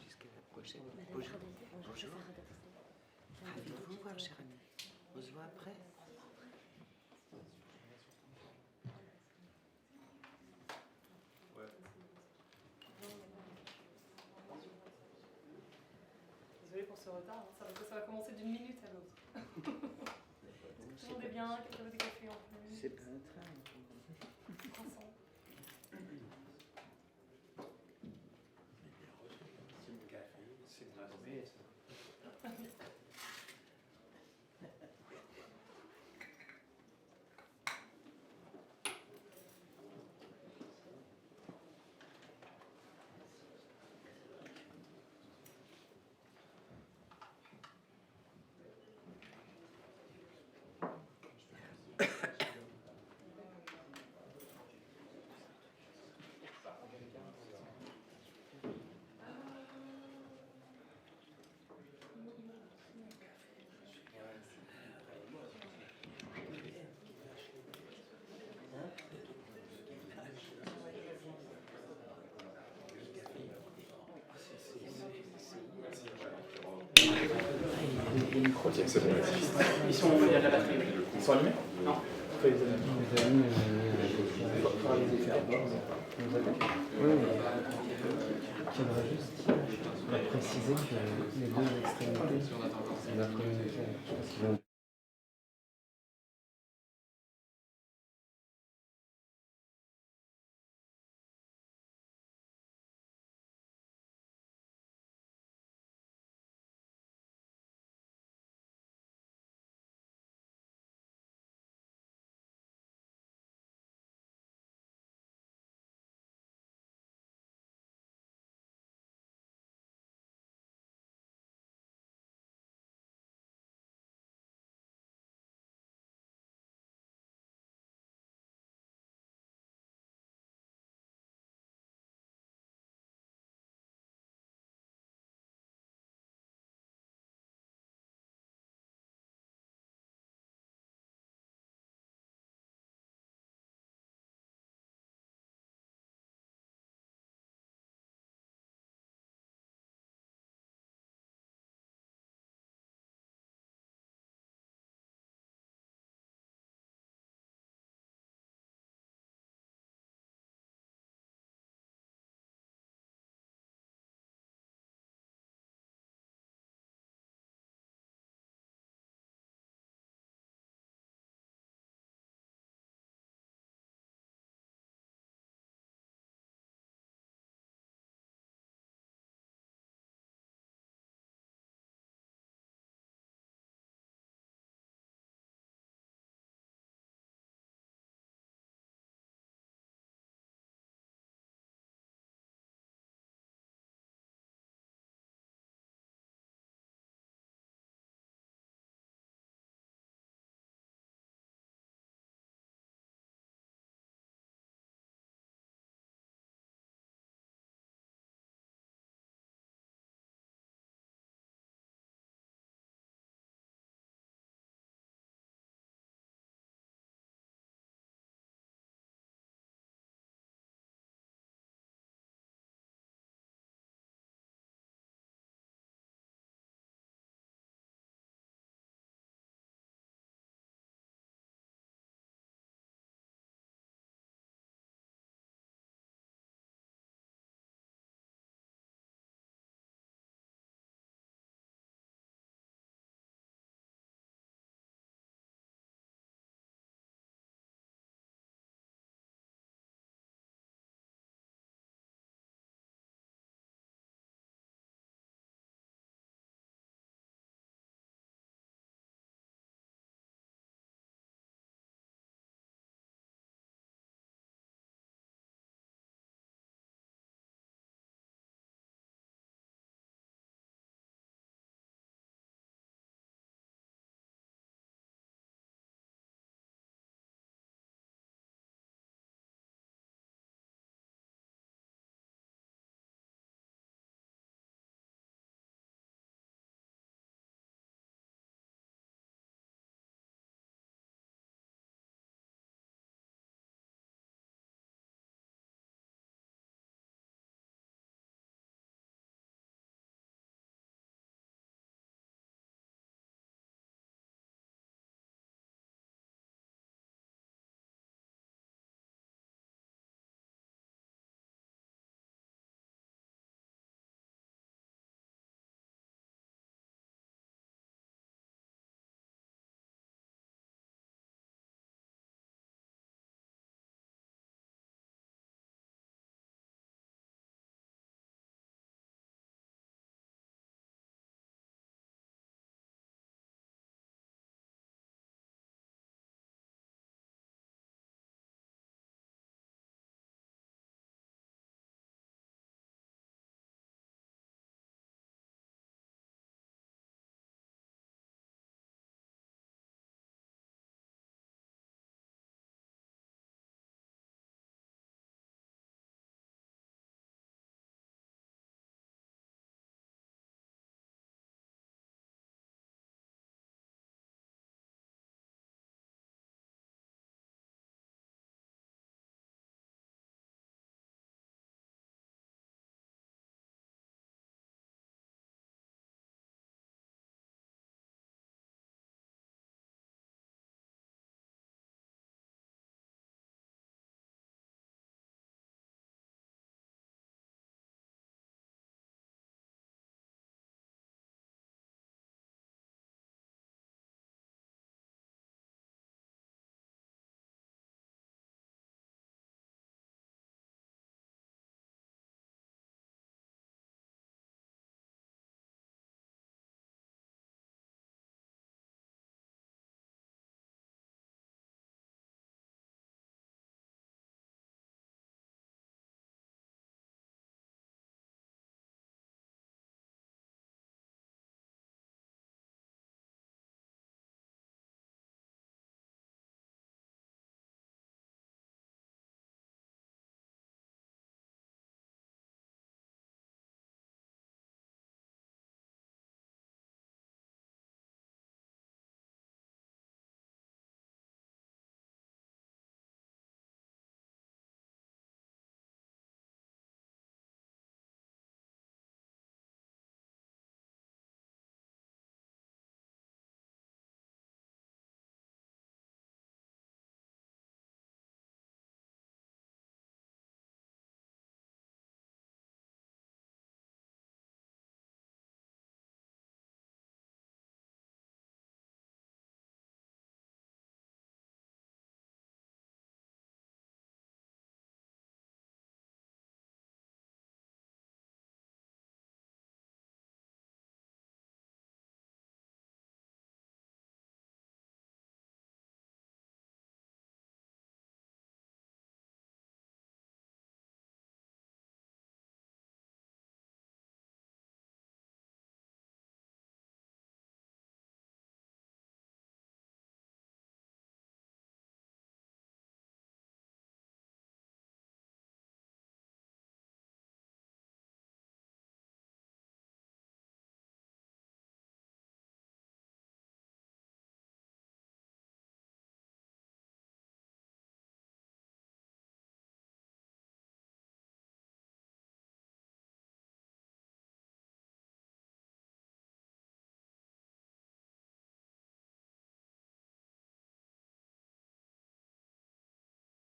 Jusqu'à la prochaine. Bonjour. Bonjour. Ravi de vous voir, cher ami. On se voit après. Désolée pour ce retard, hein. Ça va commencer d'une minute à l'autre. Tout le monde est bien, quelqu'un veut des cafés en plus. C'est pas un train. Croissant. C'est mon café, c'est mon adresse. Ok, c'est bon. Ils sont, il y a de la batterie. Ils sont allumés? Non. Faut les allumer. Faudra les faire. Oui, il faudra juste préciser que les deux extrémités, c'est la communauté. Je pense qu'ils vont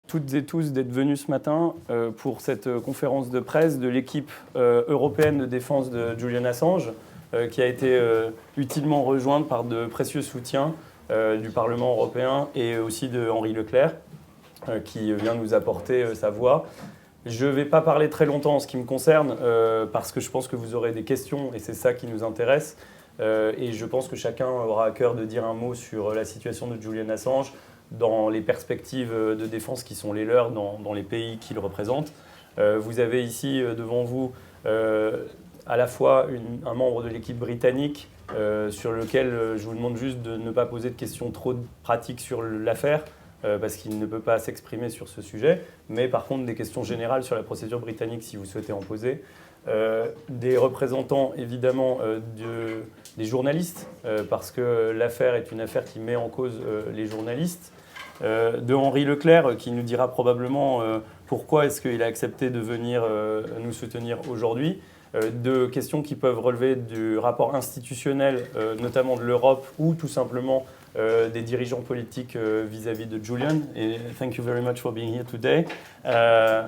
toutes et tous d'être venus ce matin pour cette conférence de presse de l'équipe européenne de défense de Julian Assange, qui a été utilement rejointe par de précieux soutiens du Parlement européen et aussi de Henri Leclerc, qui vient nous apporter sa voix. Je ne vais pas parler très longtemps en ce qui me concerne, parce que je pense que vous aurez des questions et c'est ça qui nous intéresse. Et je pense que chacun aura à cœur de dire un mot sur la situation de Julian Assange dans les perspectives de défense qui sont les leurs dans les pays qu'il représente. Vous avez ici devant vous à la fois un membre de l'équipe britannique sur lequel je vous demande juste de ne pas poser de questions trop pratiques sur l'affaire, parce qu'il ne peut pas s'exprimer sur ce sujet, mais par contre des questions générales sur la procédure britannique si vous souhaitez en poser. Des représentants évidemment des journalistes, parce que l'affaire est une affaire qui met en cause les journalistes. De Henri Leclerc, qui nous dira probablement pourquoi est-ce qu'il a accepté de venir nous soutenir aujourd'hui. De questions qui peuvent relever du rapport institutionnel, notamment de l'Europe, ou tout simplement des dirigeants politiques vis-à-vis de Julian. Et thank you very much for being here today. À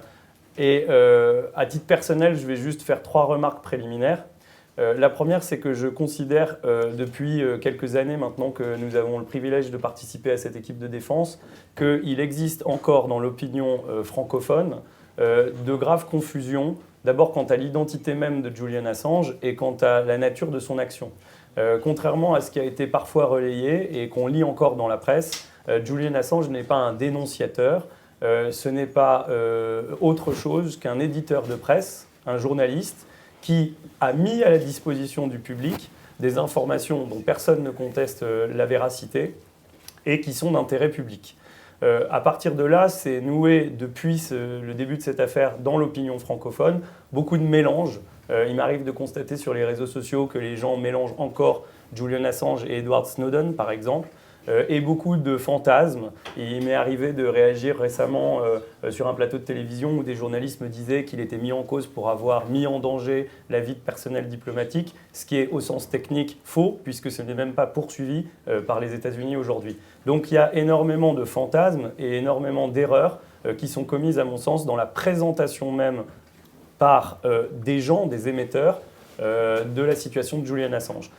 titre personnel, je vais juste faire 3 remarques préliminaires. La première, c'est que je considère depuis quelques années maintenant que nous avons le privilège de participer à cette équipe de défense, qu'il existe encore dans l'opinion francophone de graves confusions, d'abord quant à l'identité même de Julian Assange et quant à la nature de son action. Contrairement à ce qui a été parfois relayé et qu'on lit encore dans la presse, Julian Assange n'est pas un dénonciateur, ce n'est pas autre chose qu'un éditeur de presse, un journaliste, qui a mis à la disposition du public des informations dont personne ne conteste la véracité et qui sont d'intérêt public. À partir de là, c'est noué depuis le début de cette affaire dans l'opinion francophone beaucoup de mélanges. Il m'arrive de constater sur les réseaux sociaux que les gens mélangent encore Julian Assange et Edward Snowden, par exemple, et beaucoup de fantasmes. Et il m'est arrivé de réagir récemment sur un plateau de télévision où des journalistes me disaient qu'il était mis en cause pour avoir mis en danger la vie de personnel diplomatique, ce qui est au sens technique faux, puisque ce n'est même pas poursuivi par les États-Unis aujourd'hui. Donc il y a énormément de fantasmes et énormément d'erreurs qui sont commises, à mon sens, dans la présentation même par des gens, des émetteurs, de la situation de Julian Assange.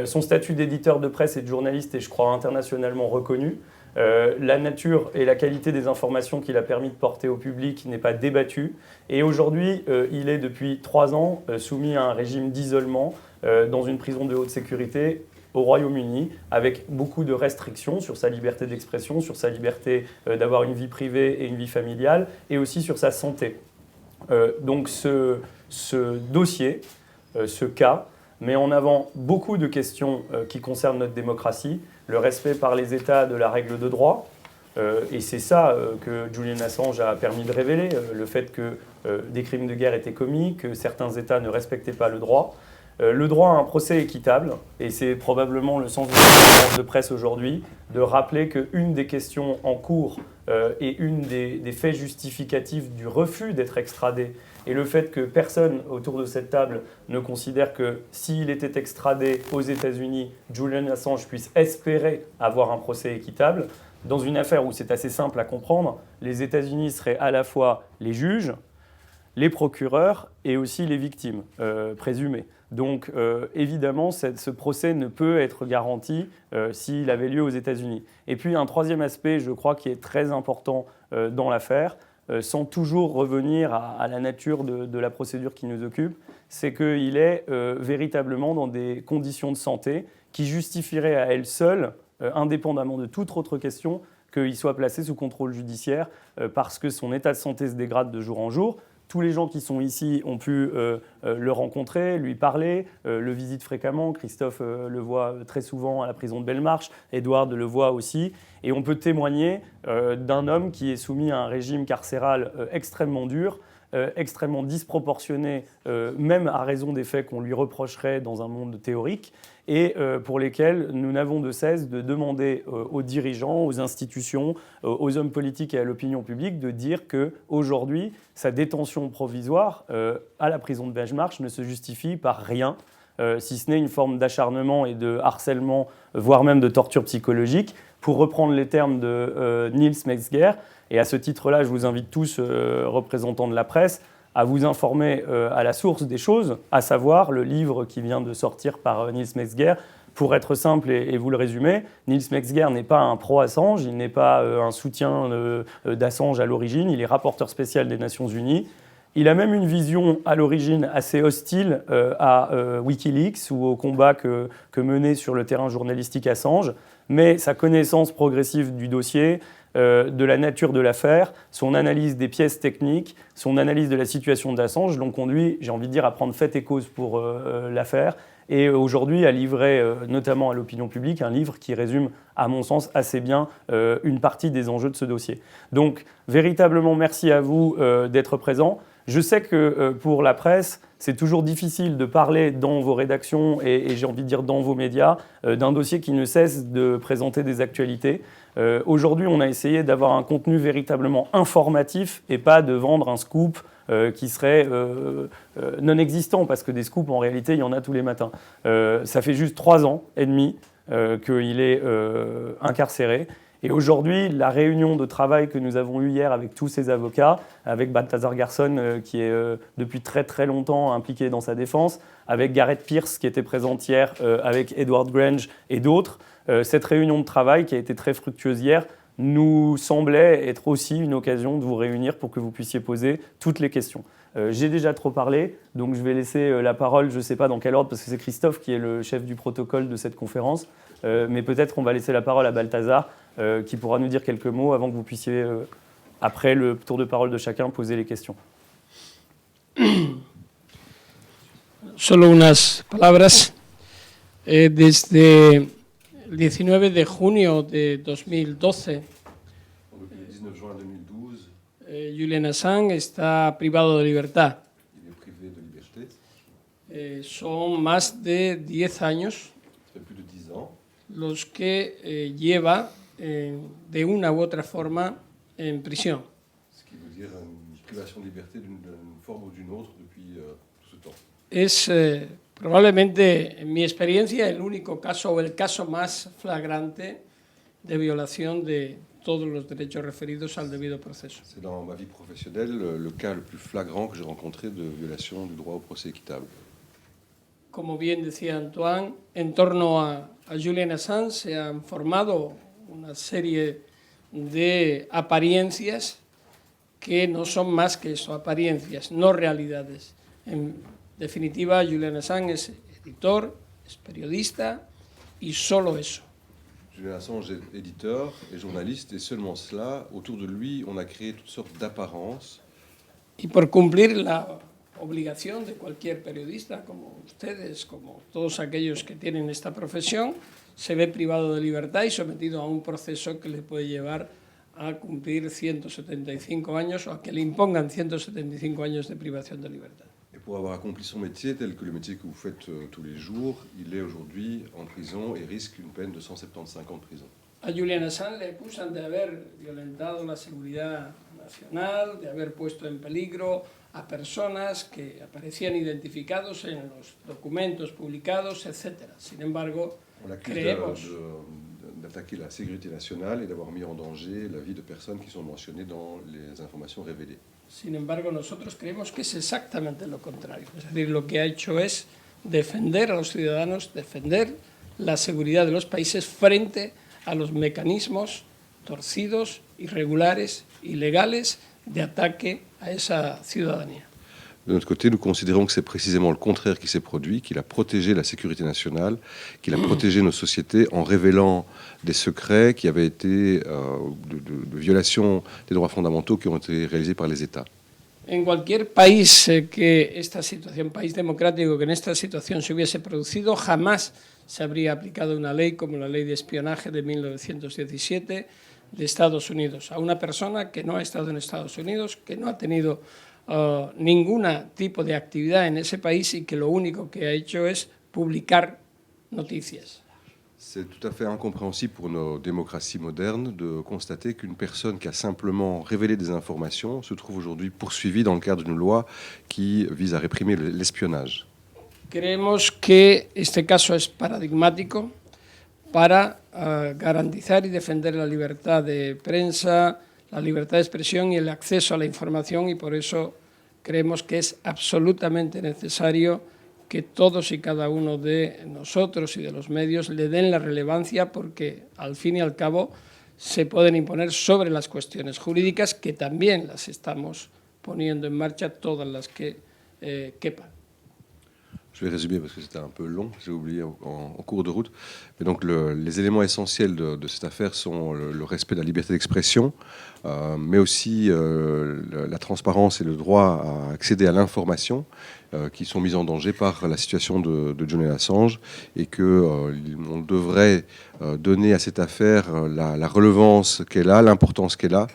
Son statut d'éditeur de presse et de journaliste est, je crois, internationalement reconnu. La nature et la qualité des informations qu'il a permis de porter au public n'est pas débattue. Et aujourd'hui, il est depuis 3 ans soumis à un régime d'isolement dans une prison de haute sécurité au Royaume-Uni, avec beaucoup de restrictions sur sa liberté d'expression, sur sa liberté d'avoir une vie privée et une vie familiale, et aussi sur sa santé. Donc ce dossier, ce cas, met en avant beaucoup de questions qui concernent notre démocratie, le respect par les États de la règle de droit, et c'est ça que Julian Assange a permis de révéler, le fait que des crimes de guerre étaient commis, que certains États ne respectaient pas le droit à un procès équitable, et c'est probablement le sens de la conférence de presse aujourd'hui, de rappeler qu'une des questions en cours et une des faits justificatifs du refus d'être extradé, et le fait que personne autour de cette table ne considère que s'il était extradé aux États-Unis, Julian Assange puisse espérer avoir un procès équitable, dans une affaire où c'est assez simple à comprendre, les États-Unis seraient à la fois les juges, les procureurs et aussi les victimes présumées. Donc évidemment, ce procès ne peut être garanti s'il avait lieu aux États-Unis. Et puis un troisième aspect, je crois, qui est très important dans l'affaire, sans toujours revenir à la nature de la procédure qui nous occupe, c'est qu'il est véritablement dans des conditions de santé qui justifieraient à elles seules, indépendamment de toute autre question, qu'il soit placé sous contrôle judiciaire parce que son état de santé se dégrade de jour en jour. Tous les gens qui sont ici ont pu le rencontrer, lui parler, le visite fréquemment. Christophe le voit très souvent à la prison de Belmarsh, Edward le voit aussi. Et on peut témoigner d'un homme qui est soumis à un régime carcéral extrêmement dur, extrêmement disproportionné, même à raison des faits qu'on lui reprocherait dans un monde théorique, et pour lesquels nous n'avons de cesse de demander aux dirigeants, aux institutions, aux hommes politiques et à l'opinion publique de dire qu'aujourd'hui, sa détention provisoire à la prison de Belmarsh ne se justifie par rien, si ce n'est une forme d'acharnement et de harcèlement, voire même de torture psychologique. Pour reprendre les termes de Nils Metzger, Et à ce titre-là, je vous invite tous, représentants de la presse, à vous informer à la source des choses, à savoir le livre qui vient de sortir par Nils Metzger. Pour être simple et vous le résumer, Nils Metzger n'est pas un pro-Assange, il n'est pas un soutien d'Assange à l'origine, il est rapporteur spécial des Nations Unies. Il a même une vision à l'origine assez hostile à Wikileaks ou au combat que menait sur le terrain journalistique Assange, mais sa connaissance progressive du dossier, de la nature de l'affaire, son analyse des pièces techniques, son analyse de la situation d'Assange l'ont conduit, j'ai envie de dire, à prendre fait et cause pour l'affaire et aujourd'hui à livrer, notamment à l'opinion publique, un livre qui résume, à mon sens, assez bien une partie des enjeux de ce dossier. Donc, véritablement, merci à vous d'être présents. Je sais que pour la presse, c'est toujours difficile de parler dans vos rédactions et j'ai envie de dire dans vos médias d'un dossier qui ne cesse de présenter des actualités. Aujourd'hui, on a essayé d'avoir un contenu véritablement informatif et pas de vendre un scoop qui serait non existant, parce que des scoops, en réalité, il y en a tous les matins. Ça fait juste 3 ans et demi qu'il est incarcéré. Et aujourd'hui, la réunion de travail que nous avons eue hier avec tous ces avocats, avec Balthazar Garzón, qui est depuis très très longtemps impliqué dans sa défense, avec Gareth Pierce, qui était présente hier, avec Edward Grange et d'autres, cette réunion de travail qui a été très fructueuse hier, nous semblait être aussi une occasion de vous réunir pour que vous puissiez poser toutes les questions. J'ai déjà trop parlé, donc je vais laisser la parole, je ne sais pas dans quel ordre, parce que c'est Christophe qui est le chef du protocole de cette conférence, mais peut-être qu'on va laisser la parole à Balthazar, qui pourra nous dire quelques mots avant que vous puissiez, après le tour de parole de chacun, poser les questions. Solo unas palabras. Desde el 19 de junio de 2012, Depuis le 19 juin 2012, Julian Assange está privado de libertad. il est privé de liberté. Son más de 10 años Ça fait plus de 10 ans los que lleva de una u otra forma en prisión. ce qui veut dire une privation de liberté d'une forme ou d'une autre depuis tout ce temps. Es probablemente, en mi experiencia, el único caso o el caso más flagrante de violación de todos los derechos referidos al debido proceso. C'est dans ma vie professionnelle le cas le plus flagrant que j'ai rencontré de violation du droit au procès équitable. Como bien decía Antoine, en torno a Julian Assange se han formado una serie de apariencias que no son más que eso, apariencias, no realidades. En definitiva, Julian Assange es editor, es periodista y solo eso. Julian Assange est éditeur et journaliste, et seulement cela. Autour de lui, on a créé toutes sortes d'apparences. Y por cumplir la obligación de cualquier periodista, como ustedes, como todos aquellos que tienen esta profesión, se ve privado de libertad y sometido a un proceso que le puede llevar a cumplir 175 años o a que le impongan 175 años de privación de libertad. Et pour avoir accompli son métier, tel que le métier que vous faites tous les jours, il est aujourd'hui en prison et risque une peine de 175 ans de prison. A Julian Assange le acusan de haber violentado la seguridad nacional, de haber puesto en peligro a personas que aparecían identificados en los documentos publicados, etc. Sin embargo, On l'accuse creemos d'attaquer la sécurité nationale et d'avoir mis en danger la vie de personnes qui sont mentionnées dans les informations révélées. Sin embargo, nosotros creemos que es exactamente lo contrario. Es decir, lo que ha hecho es defender a los ciudadanos, defender la seguridad de los países frente a los mecanismos torcidos, irregulares, ilegales de ataque a esa ciudadanía. De notre côté, nous considérons que c'est précisément le contraire qui s'est produit, qu'il a protégé la sécurité nationale, qu'il a protégé nos sociétés en révélant des secrets qui avaient été de violations des droits fondamentaux qui ont été réalisés par les États. En cualquier país que esta situación, país democrático que en esta situación se hubiese producido, jamás se habría aplicado una ley como la ley de espionaje de 1917 de Estados Unidos a una persona que no ha estado en Estados Unidos, que no ha tenido ningún tipo de actividad en ese país y que lo único que ha hecho es publicar noticias. C'est tout à fait incompréhensible pour nos démocraties modernes de constater qu'une personne qui a simplement révélé des informations se trouve aujourd'hui poursuivie dans le cadre d'une loi qui vise à réprimer l'espionnage. Creemos que este caso es paradigmático para garantizar y defender la libertad de prensa, la libertad de expresión y el acceso a la información, y por eso creemos que es absolutamente necesario que todos y cada uno de nosotros y de los medios le den la relevancia, porque al fin y al cabo se pueden imponer sobre las cuestiones jurídicas, que también las estamos poniendo en marcha, todas las que quepan. Je vais résumer parce que c'était un peu long, j'ai oublié en cours de route. Mais donc les éléments essentiels de cette affaire sont le respect de la liberté d'expression, mais aussi la transparence et le droit à accéder à l'information qui sont mis en danger par la situation de Julian Assange, et qu'on devrait donner à cette affaire la relevance qu'elle a, l'importance qu'elle a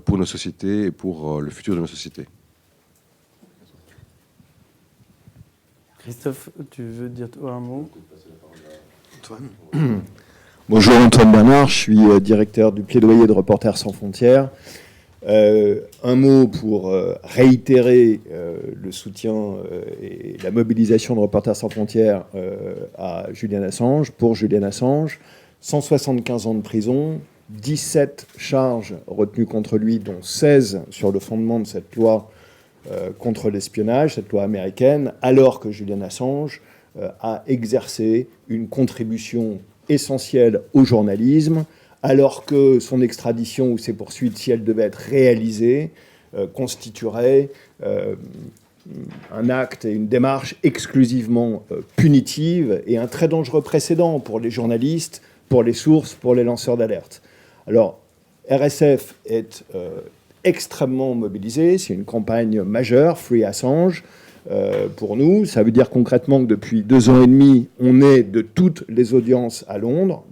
pour nos sociétés et pour le futur de nos sociétés. Christophe, tu veux dire un mot? Antoine. Bonjour, Antoine Bernard, je suis directeur du plaidoyer de Reporters sans frontières. Un mot pour réitérer le soutien et la mobilisation de Reporters sans frontières à Julian Assange, pour Julian Assange. 175 ans de prison, 17 charges retenues contre lui, dont 16 sur le fondement de cette loi contre l'espionnage, cette loi américaine, alors que Julian Assange a exercé une contribution essentielle au journalisme, alors que son extradition ou ses poursuites, si elles devaient être réalisées, constitueraient un acte et une démarche exclusivement punitive et un très dangereux précédent pour les journalistes, pour les sources, pour les lanceurs d'alerte. Alors, RSF est extrêmement mobilisé, c'est une campagne majeure, Free Assange, pour nous. Ça veut dire concrètement que depuis 2 ans et demi, on est de toutes les audiences à Londres,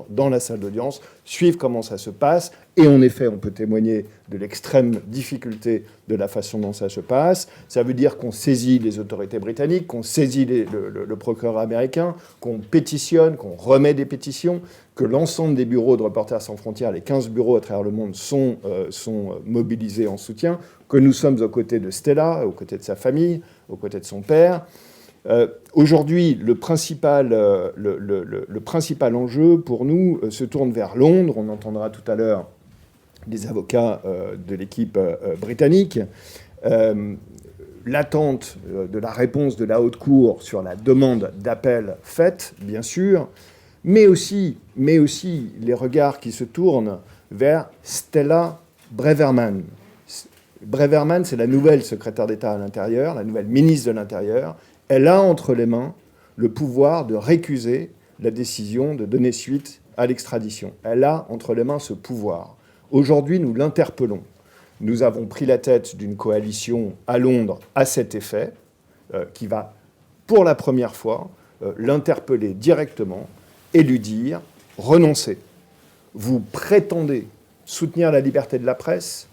dans la salle d'audience, suivre comment ça se passe. Et en effet, on peut témoigner de l'extrême difficulté de la façon dont ça se passe. Ça veut dire qu'on saisit les autorités britanniques, qu'on saisit le procureur américain, qu'on pétitionne, qu'on remet des pétitions, que l'ensemble des bureaux de Reporters sans frontières, les 15 bureaux à travers le monde, sont mobilisés en soutien, que nous sommes aux côtés de Stella, aux côtés de sa famille, aux côtés de son père. Aujourd'hui, le principal enjeu pour nous se tourne vers Londres. On entendra tout à l'heure des avocats de l'équipe britannique. L'attente de la réponse de la Haute Cour sur la demande d'appel faite, bien sûr, mais aussi les regards qui se tournent vers Stella Braverman. Braverman, c'est la nouvelle secrétaire d'État à l'Intérieur, la nouvelle ministre de l'Intérieur. Elle a entre les mains le pouvoir de récuser la décision de donner suite à l'extradition. Elle a entre les mains ce pouvoir. Aujourd'hui, nous l'interpellons. Nous avons pris la tête d'une coalition à Londres à cet effet, qui va, pour la première fois, l'interpeller directement et lui dire « Renoncez. Vous prétendez soutenir la liberté de la presse,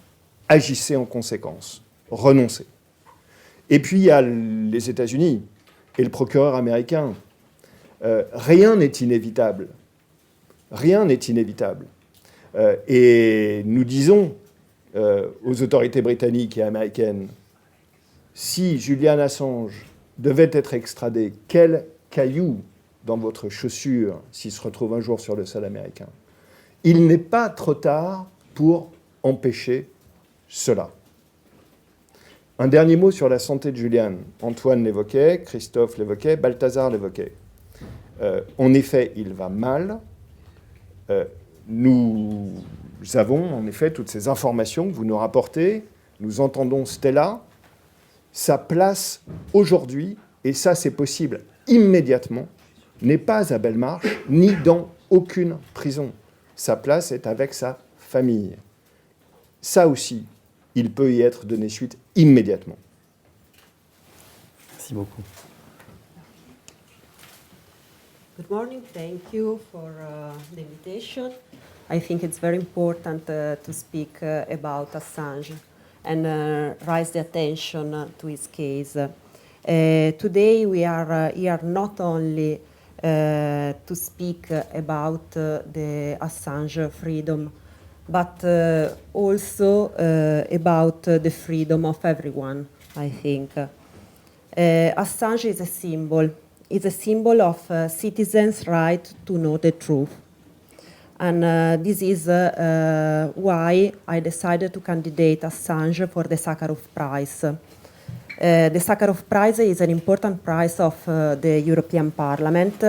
agissez en conséquence. Renoncez. » Et puis, il y a les États-Unis et le procureur américain. Rien n'est inévitable. Rien n'est inévitable. Et nous disons aux autorités britanniques et américaines, si Julian Assange devait être extradé, quel caillou dans votre chaussure s'il se retrouve un jour sur le sol américain? Il n'est pas trop tard pour empêcher cela. Un dernier mot sur la santé de Julian. Antoine l'évoquait, Christophe l'évoquait, Balthazar l'évoquait. En effet, il va mal. Nous avons en effet toutes ces informations que vous nous rapportez. Nous entendons Stella. Sa place aujourd'hui, et ça c'est possible immédiatement, n'est pas à Belmarsh, ni dans aucune prison. Sa place est avec sa famille. Ça aussi, il peut y être donné suite immédiatement. Merci beaucoup. Good morning. Thank you for the invitation. I think it's very important to speak about Assange and raise the attention to his case. Today we are here not only to speak about the Assange freedom, but also about the freedom of everyone, I think. Assange is a symbol. It's a symbol of citizens' right to know the truth. And this is why I decided to candidate Assange for the Sakharov Prize. The Sakharov Prize is an important prize of the European Parliament,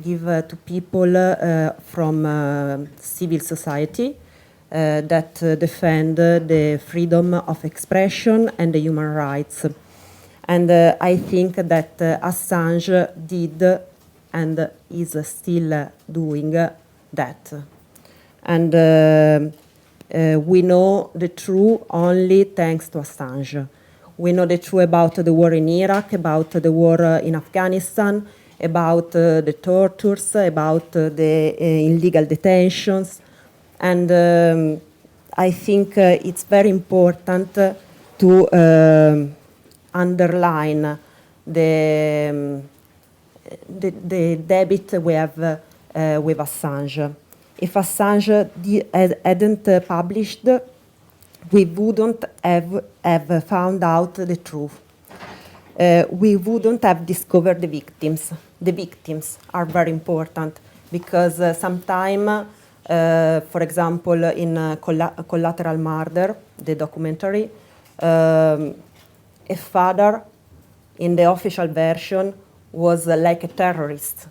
give to people from civil society that defend the freedom of expression and the human rights. And I think that Assange did and is still doing that. And we know the truth only thanks to Assange. We know the truth about the war in Iraq, about the war in Afghanistan, about the tortures, about the illegal detentions. And I think it's very important to underline the debit we have with Assange. If Assange hadn't published, we wouldn't have found out the truth. We wouldn't have discovered the victims. The victims are very important because sometimes, for example, in Collateral Murder, the documentary, a father in the official version was like a terrorist,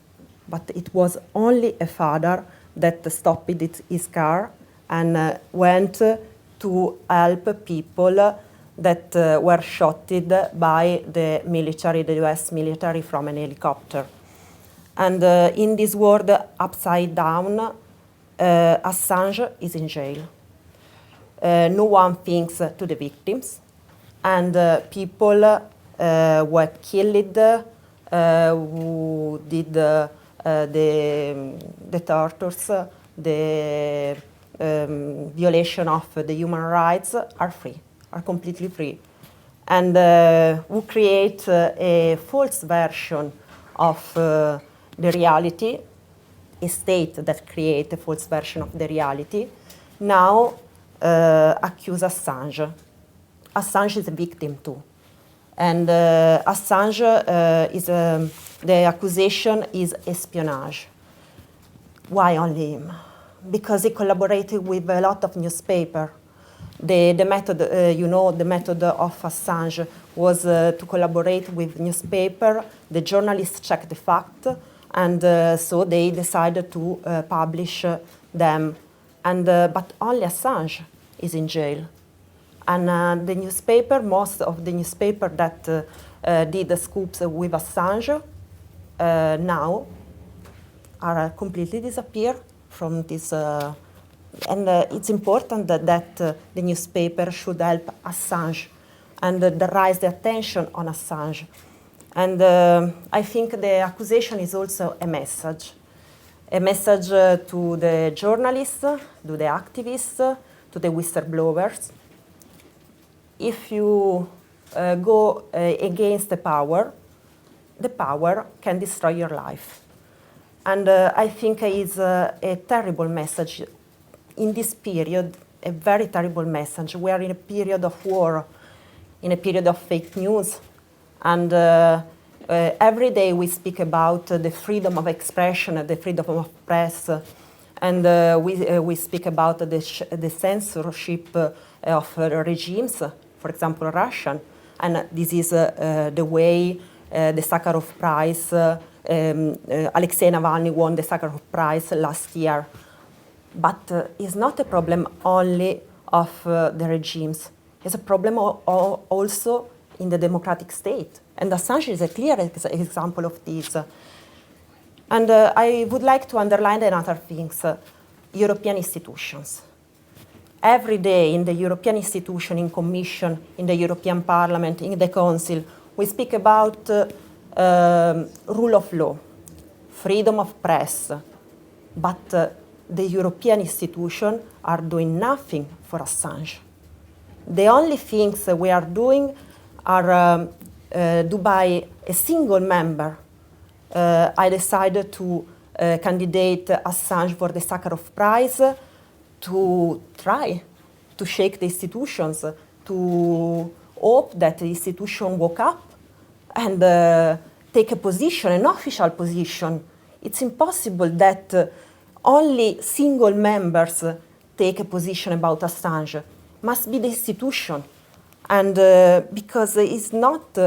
but it was only a father that stopped his car and went to help people that were shot by the military, the US military, from an helicopter. And in this world upside down, Assange is in jail. No one thinks to the victims, and people were killed, who did the tortures, the violation of the human rights are free, are completely free. And who create a false version of the reality, a state that create a false version of the reality, now accuse Assange. Assange is a victim too. And Assange the accusation is espionage. Why only him? Because he collaborated with a lot of newspapers. The method, the method of Assange was to collaborate with newspaper. The journalists checked the fact, and so they decided to publish them. And but only Assange is in jail. And the newspaper, most of the newspaper that did the scoops with Assange now are completely disappeared from this. And it's important that the newspaper should help Assange and raise the attention on Assange. And I think the accusation is also a message to the journalists, to the activists, to the whistleblowers. If you go against the power can destroy your life. And I think it's a terrible message in this period, a very terrible message. We are in a period of war, in a period of fake news. And every day we speak about the freedom of expression, the freedom of press. And we speak about the censorship of regimes, for example, Russian. And this is the way the Sakharov Prize, Alexei Navalny won the Sakharov Prize last year. But it's not a problem only of the regimes. It's a problem also in the democratic state. And Assange is a clear example of this. And I would like to underline another things, European institutions. Every day in the European institution, in Commission, in the European Parliament, in the Council, we speak about rule of law, freedom of press, but the European institutions are doing nothing for Assange. The only things we are doing are do by a single member. I decided to candidate Assange for the Sakharov Prize to try to shake the institutions, to hope that the institution woke up and take a position, an official position. It's impossible that only single members take a position about Assange. Must be the institution. And because it's not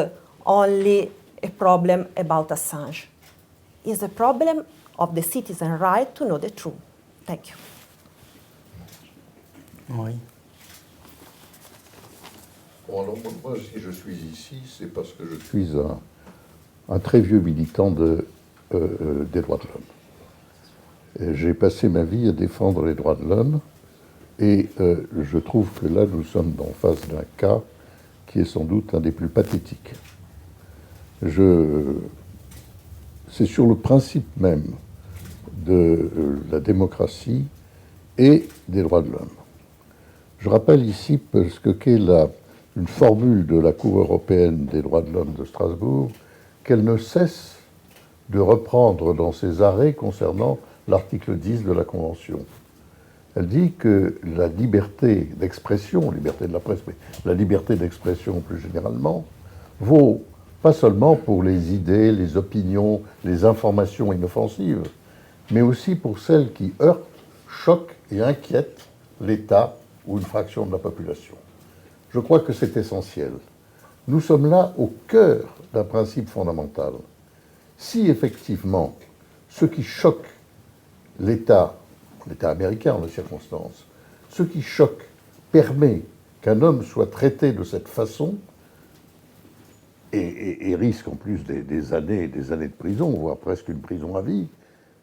only a problem about Assange. It's a problem of the citizen right to know the truth. Thank you. Oui. Bon, alors, moi, si je suis ici, c'est parce que je suis un très vieux militant des droits de l'homme. J'ai passé ma vie à défendre les droits de l'homme et je trouve que là, nous sommes en face d'un cas qui est sans doute un des plus pathétiques. C'est sur le principe même de la démocratie et des droits de l'homme. Je rappelle ici ce qu'est une formule de la Cour européenne des droits de l'homme de Strasbourg, qu'elle ne cesse de reprendre dans ses arrêts concernant l'article 10 de la Convention. Elle dit que la liberté d'expression, liberté de la presse, mais la liberté d'expression plus généralement, vaut pas seulement pour les idées, les opinions, les informations inoffensives, mais aussi pour celles qui heurtent, choquent et inquiètent l'État ou une fraction de la population. Je crois que c'est essentiel. Nous sommes là au cœur d'un principe fondamental. Si effectivement, ce qui choque l'État américain en les circonstances, ce qui choque permet qu'un homme soit traité de cette façon et risque en plus des années et des années de prison, voire presque une prison à vie,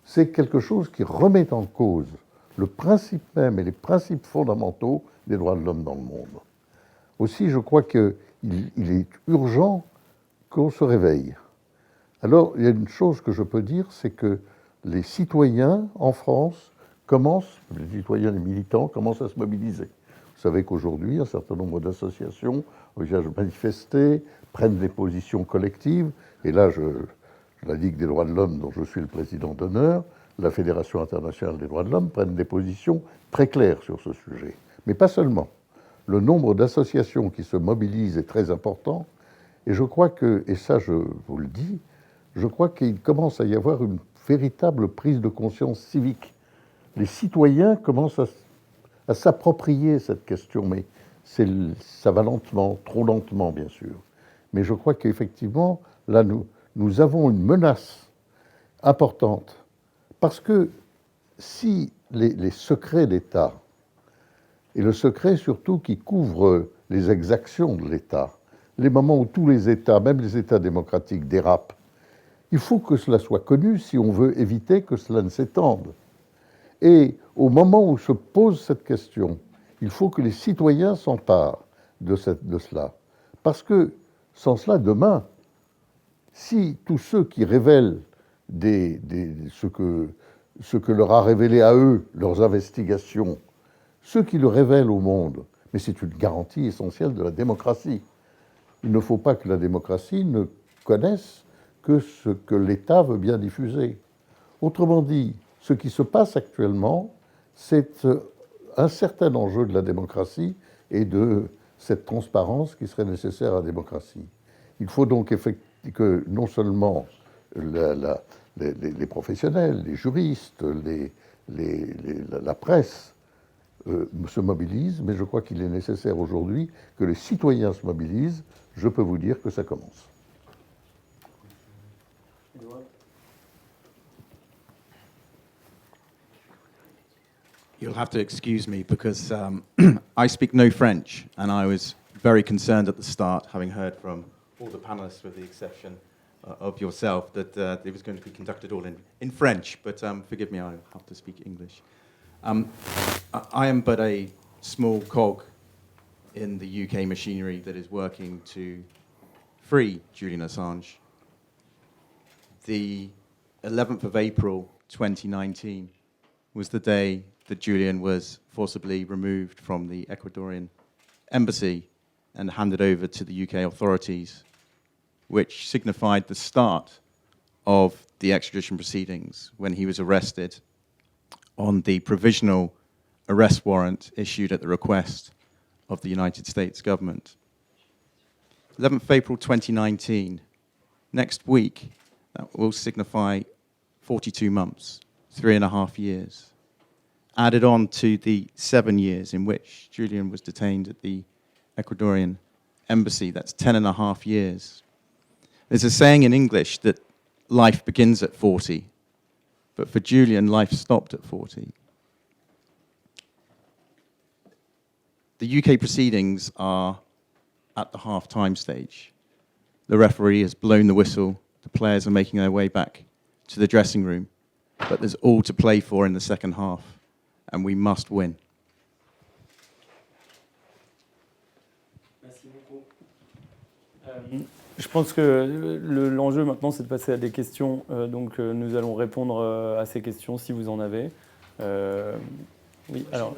c'est quelque chose qui remet en cause le principe même et les principes fondamentaux des droits de l'homme dans le monde. Aussi, je crois qu'il est urgent qu'on se réveille. Alors, il y a une chose que je peux dire, c'est que les citoyens en France les citoyens, les militants commencent à se mobiliser. Vous savez qu'aujourd'hui, un certain nombre d'associations envisagent de manifester, prennent des positions collectives, et là, la Ligue des droits de l'homme, dont je suis le président d'honneur, la Fédération internationale des droits de l'homme, prennent des positions très claires sur ce sujet. Mais pas seulement. Le nombre d'associations qui se mobilisent est très important, et je crois que, et ça je vous le dis, je crois qu'il commence à y avoir une véritable prise de conscience civique. Les citoyens commencent à s'approprier cette question, mais ça va lentement, trop lentement bien sûr. Mais je crois qu'effectivement, là, nous avons une menace importante, parce que si les secrets d'État, et le secret surtout qui couvre les exactions de l'État, les moments où tous les États, même les États démocratiques, dérapent, il faut que cela soit connu si on veut éviter que cela ne s'étende. Et au moment où se pose cette question, il faut que les citoyens s'emparent de cela. Parce que, sans cela, demain, si tous ceux qui révèlent ce que leur a révélé à eux, leurs investigations, ceux qui le révèlent au monde, mais c'est une garantie essentielle de la démocratie. Il ne faut pas que la démocratie ne connaisse que ce que l'État veut bien diffuser. Autrement dit, ce qui se passe actuellement, c'est un certain enjeu de la démocratie et de cette transparence qui serait nécessaire à la démocratie. Il faut donc que non seulement les professionnels, les juristes, la presse se mobilisent, mais je crois qu'il est nécessaire aujourd'hui que les citoyens se mobilisent. Je peux vous dire que ça commence. You'll have to excuse me because I speak no French, and I was very concerned at the start, having heard from all the panelists, with the exception of yourself, that it was going to be conducted all in French, but forgive me, I have to speak English. I am but a small cog in the UK machinery that is working to free Julian Assange. The 11th of April 2019 was the day that Julian was forcibly removed from the Ecuadorian embassy and handed over to the UK authorities, which signified the start of the extradition proceedings when he was arrested on the provisional arrest warrant issued at the request of the United States government. 11th April 2019, next week, that will signify 42 months 3.5 years, added on to the 7 years in which Julian was detained at the Ecuadorian embassy. That's 10.5 years. There's a saying in English that life begins at 40, but for Julian, life stopped at 40. The UK proceedings are at the half-time stage. The referee has blown the whistle. The players are making their way back to the dressing room. But there's all to play for in the second half, and we must win. Merci beaucoup. Je pense que l'enjeu maintenant, c'est de passer à des questions. Donc, nous allons répondre à ces questions si vous en avez. Oui, alors,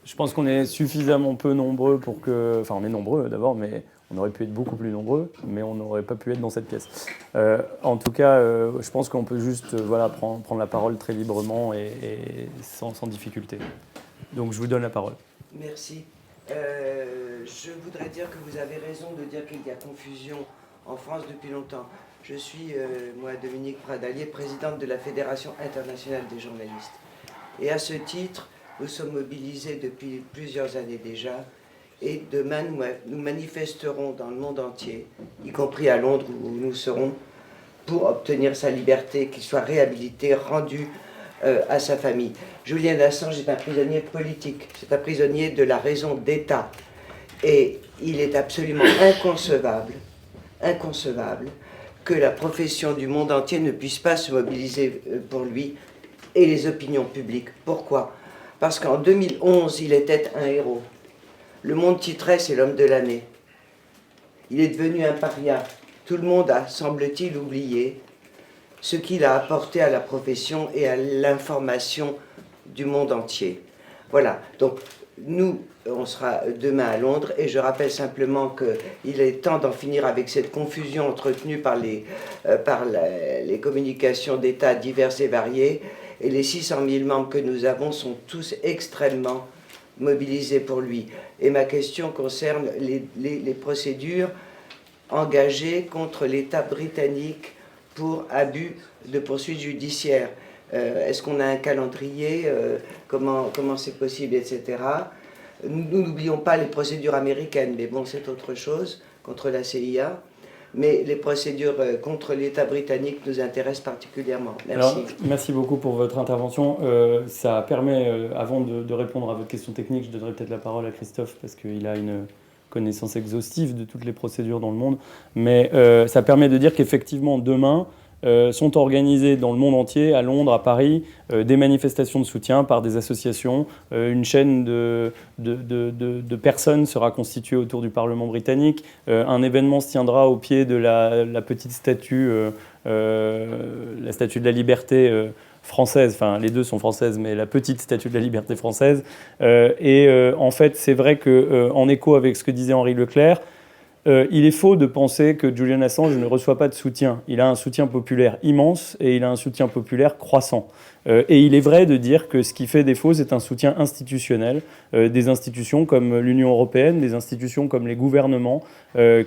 je pense qu'on est suffisamment peu nombreux pour que... Enfin, on est nombreux d'abord, mais on aurait pu être beaucoup plus nombreux, mais on n'aurait pas pu être dans cette pièce. En tout cas, je pense qu'on peut juste voilà, prendre la parole très librement et sans difficulté. Donc, je vous donne la parole. Merci. Je voudrais dire que vous avez raison de dire qu'il y a confusion en France depuis longtemps. Je suis, moi, Dominique Pradalier, présidente de la Fédération internationale des journalistes. Et à ce titre, nous sommes mobilisés depuis plusieurs années déjà. Et demain, nous manifesterons dans le monde entier, y compris à Londres où nous serons, pour obtenir sa liberté, qu'il soit réhabilité, rendu à sa famille. Julian Assange est un prisonnier politique, c'est un prisonnier de la raison d'État. Et il est absolument inconcevable que la profession du monde entier ne puisse pas se mobiliser pour lui et les opinions publiques. Pourquoi? Parce qu'en 2011, il était un héros. Le Monde titrait, c'est l'homme de l'année. Il est devenu un paria. Tout le monde a, semble-t-il, oublié ce qu'il a apporté à la profession et à l'information du monde entier. Voilà, donc nous, on sera demain à Londres et je rappelle simplement qu'il est temps d'en finir avec cette confusion entretenue par les communications d'État diverses et variées, et les 600 000 membres que nous avons sont tous extrêmement mobilisés pour lui. Et ma question concerne les procédures engagées contre l'État britannique pour abus de poursuites judiciaires. Est-ce qu'on a un calendrier, comment c'est possible, etc. Nous n'oublions pas les procédures américaines, mais bon, c'est autre chose, contre la CIA. Mais les procédures contre l'État britannique nous intéressent particulièrement. Merci. Alors, merci beaucoup pour votre intervention. Ça permet, avant de répondre à votre question technique, je donnerai peut-être la parole à Christophe, parce qu'il a une connaissance exhaustive de toutes les procédures dans le monde. Mais ça permet de dire qu'effectivement, demain, sont organisées dans le monde entier, à Londres, à Paris, des manifestations de soutien par des associations. Une chaîne de personnes sera constituée autour du Parlement britannique. Un événement se tiendra au pied de la petite statue, la statue de la liberté française. Enfin, les deux sont françaises, mais la petite statue de la liberté française. En fait, c'est vrai qu'en écho avec ce que disait Henri Leclerc, il est faux de penser que Julian Assange ne reçoit pas de soutien. Il a un soutien populaire immense et il a un soutien populaire croissant. Et il est vrai de dire que ce qui fait défaut, c'est un soutien institutionnel, des institutions comme l'Union européenne, des institutions comme les gouvernements,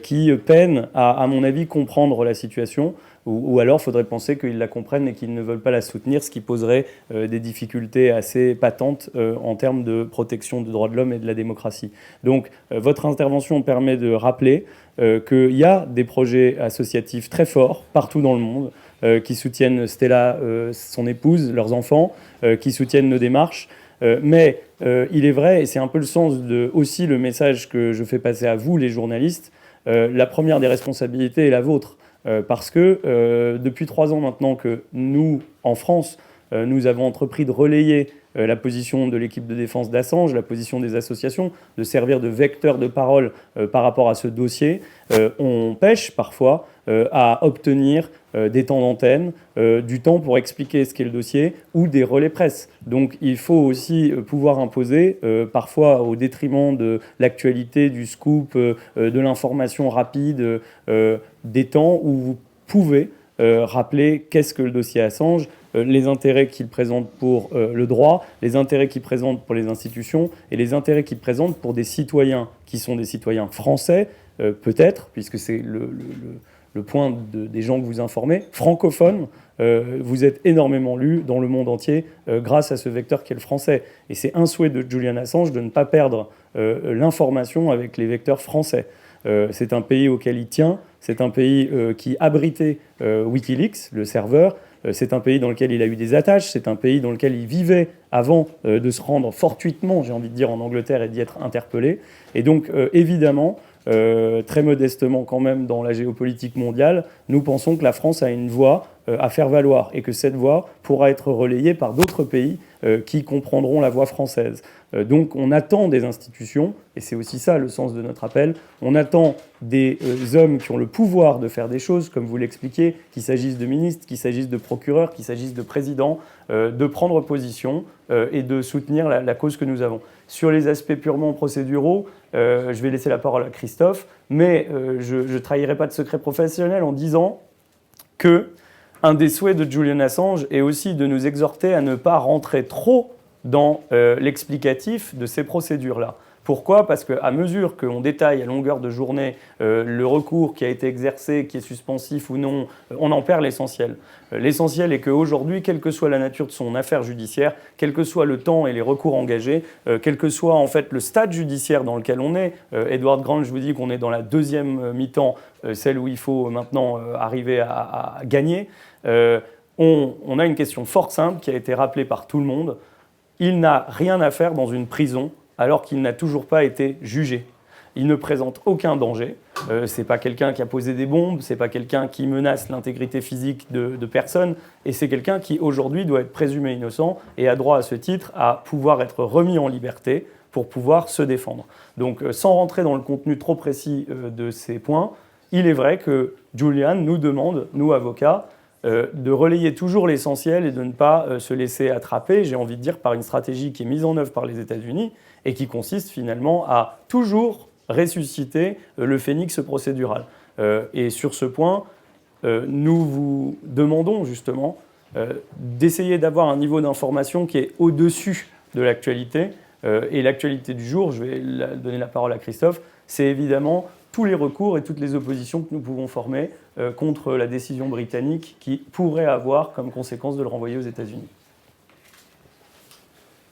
qui peinent à mon avis, comprendre la situation, ou alors il faudrait penser qu'ils la comprennent et qu'ils ne veulent pas la soutenir, ce qui poserait des difficultés assez patentes en termes de protection des droits de l'homme et de la démocratie. Donc votre intervention permet de rappeler qu'il y a des projets associatifs très forts partout dans le monde, qui soutiennent Stella, son épouse, leurs enfants, qui soutiennent nos démarches. Mais il est vrai, et c'est un peu le sens aussi le message que je fais passer à vous, les journalistes, la première des responsabilités est la vôtre. Parce que depuis 3 ans maintenant que nous, en France, nous avons entrepris de relayer la position de l'équipe de défense d'Assange, la position des associations, de servir de vecteur de parole par rapport à ce dossier, on pêche parfois à obtenir des temps d'antenne, du temps pour expliquer ce qu'est le dossier, ou des relais presse. Donc il faut aussi pouvoir imposer, parfois au détriment de l'actualité, du scoop, de l'information rapide, des temps où vous pouvez rappeler qu'est-ce que le dossier Assange, les intérêts qu'il présente pour le droit, les intérêts qu'il présente pour les institutions et les intérêts qu'il présente pour des citoyens qui sont des citoyens français, peut-être, puisque c'est le point des gens que vous informez, francophones, vous êtes énormément lus dans le monde entier grâce à ce vecteur qui est le français. Et c'est un souhait de Julian Assange de ne pas perdre l'information avec les vecteurs français. C'est un pays auquel il tient, c'est un pays qui abritait Wikileaks, le serveur, c'est un pays dans lequel il a eu des attaches, c'est un pays dans lequel il vivait avant de se rendre fortuitement, j'ai envie de dire, en Angleterre et d'y être interpellé. Et donc, évidemment, très modestement quand même dans la géopolitique mondiale, nous pensons que la France a une voix à faire valoir et que cette voix pourra être relayée par d'autres pays qui comprendront la voix française. Donc on attend des institutions, et c'est aussi ça le sens de notre appel, on attend des hommes qui ont le pouvoir de faire des choses, comme vous l'expliquez, qu'il s'agisse de ministres, qu'il s'agisse de procureurs, qu'il s'agisse de présidents, de prendre position et de soutenir la cause que nous avons. Sur les aspects purement procéduraux, je vais laisser la parole à Christophe, mais je ne trahirai pas de secret professionnel en disant que un des souhaits de Julian Assange est aussi de nous exhorter à ne pas rentrer trop dans l'explicatif de ces procédures-là. Pourquoi ? Parce qu'à mesure qu'on détaille à longueur de journée le recours qui a été exercé, qui est suspensif ou non, on en perd l'essentiel. L'essentiel est qu'aujourd'hui, quelle que soit la nature de son affaire judiciaire, quel que soit le temps et les recours engagés, quel que soit en fait le stade judiciaire dans lequel on est, Edward Grant, je vous dis qu'on est dans la deuxième mi-temps, celle où il faut maintenant arriver à gagner, on a une question fort simple qui a été rappelée par tout le monde. Il n'a rien à faire dans une prison alors qu'il n'a toujours pas été jugé. Il ne présente aucun danger. Ce n'est pas quelqu'un qui a posé des bombes, ce n'est pas quelqu'un qui menace l'intégrité physique de personne, et c'est quelqu'un qui aujourd'hui doit être présumé innocent et a droit à ce titre à pouvoir être remis en liberté pour pouvoir se défendre. Donc sans rentrer dans le contenu trop précis de ces points, il est vrai que Julian nous demande, nous avocats, de relayer toujours l'essentiel et de ne pas se laisser attraper, j'ai envie de dire, par une stratégie qui est mise en œuvre par les États-Unis et qui consiste finalement à toujours ressusciter le phénix procédural. Et sur ce point, nous vous demandons justement d'essayer d'avoir un niveau d'information qui est au-dessus de l'actualité. Et l'actualité du jour, je vais donner la parole à Christophe, c'est évidemment tous les recours et toutes les oppositions que nous pouvons former contre la décision britannique qui pourrait avoir comme conséquence de le renvoyer aux États-Unis.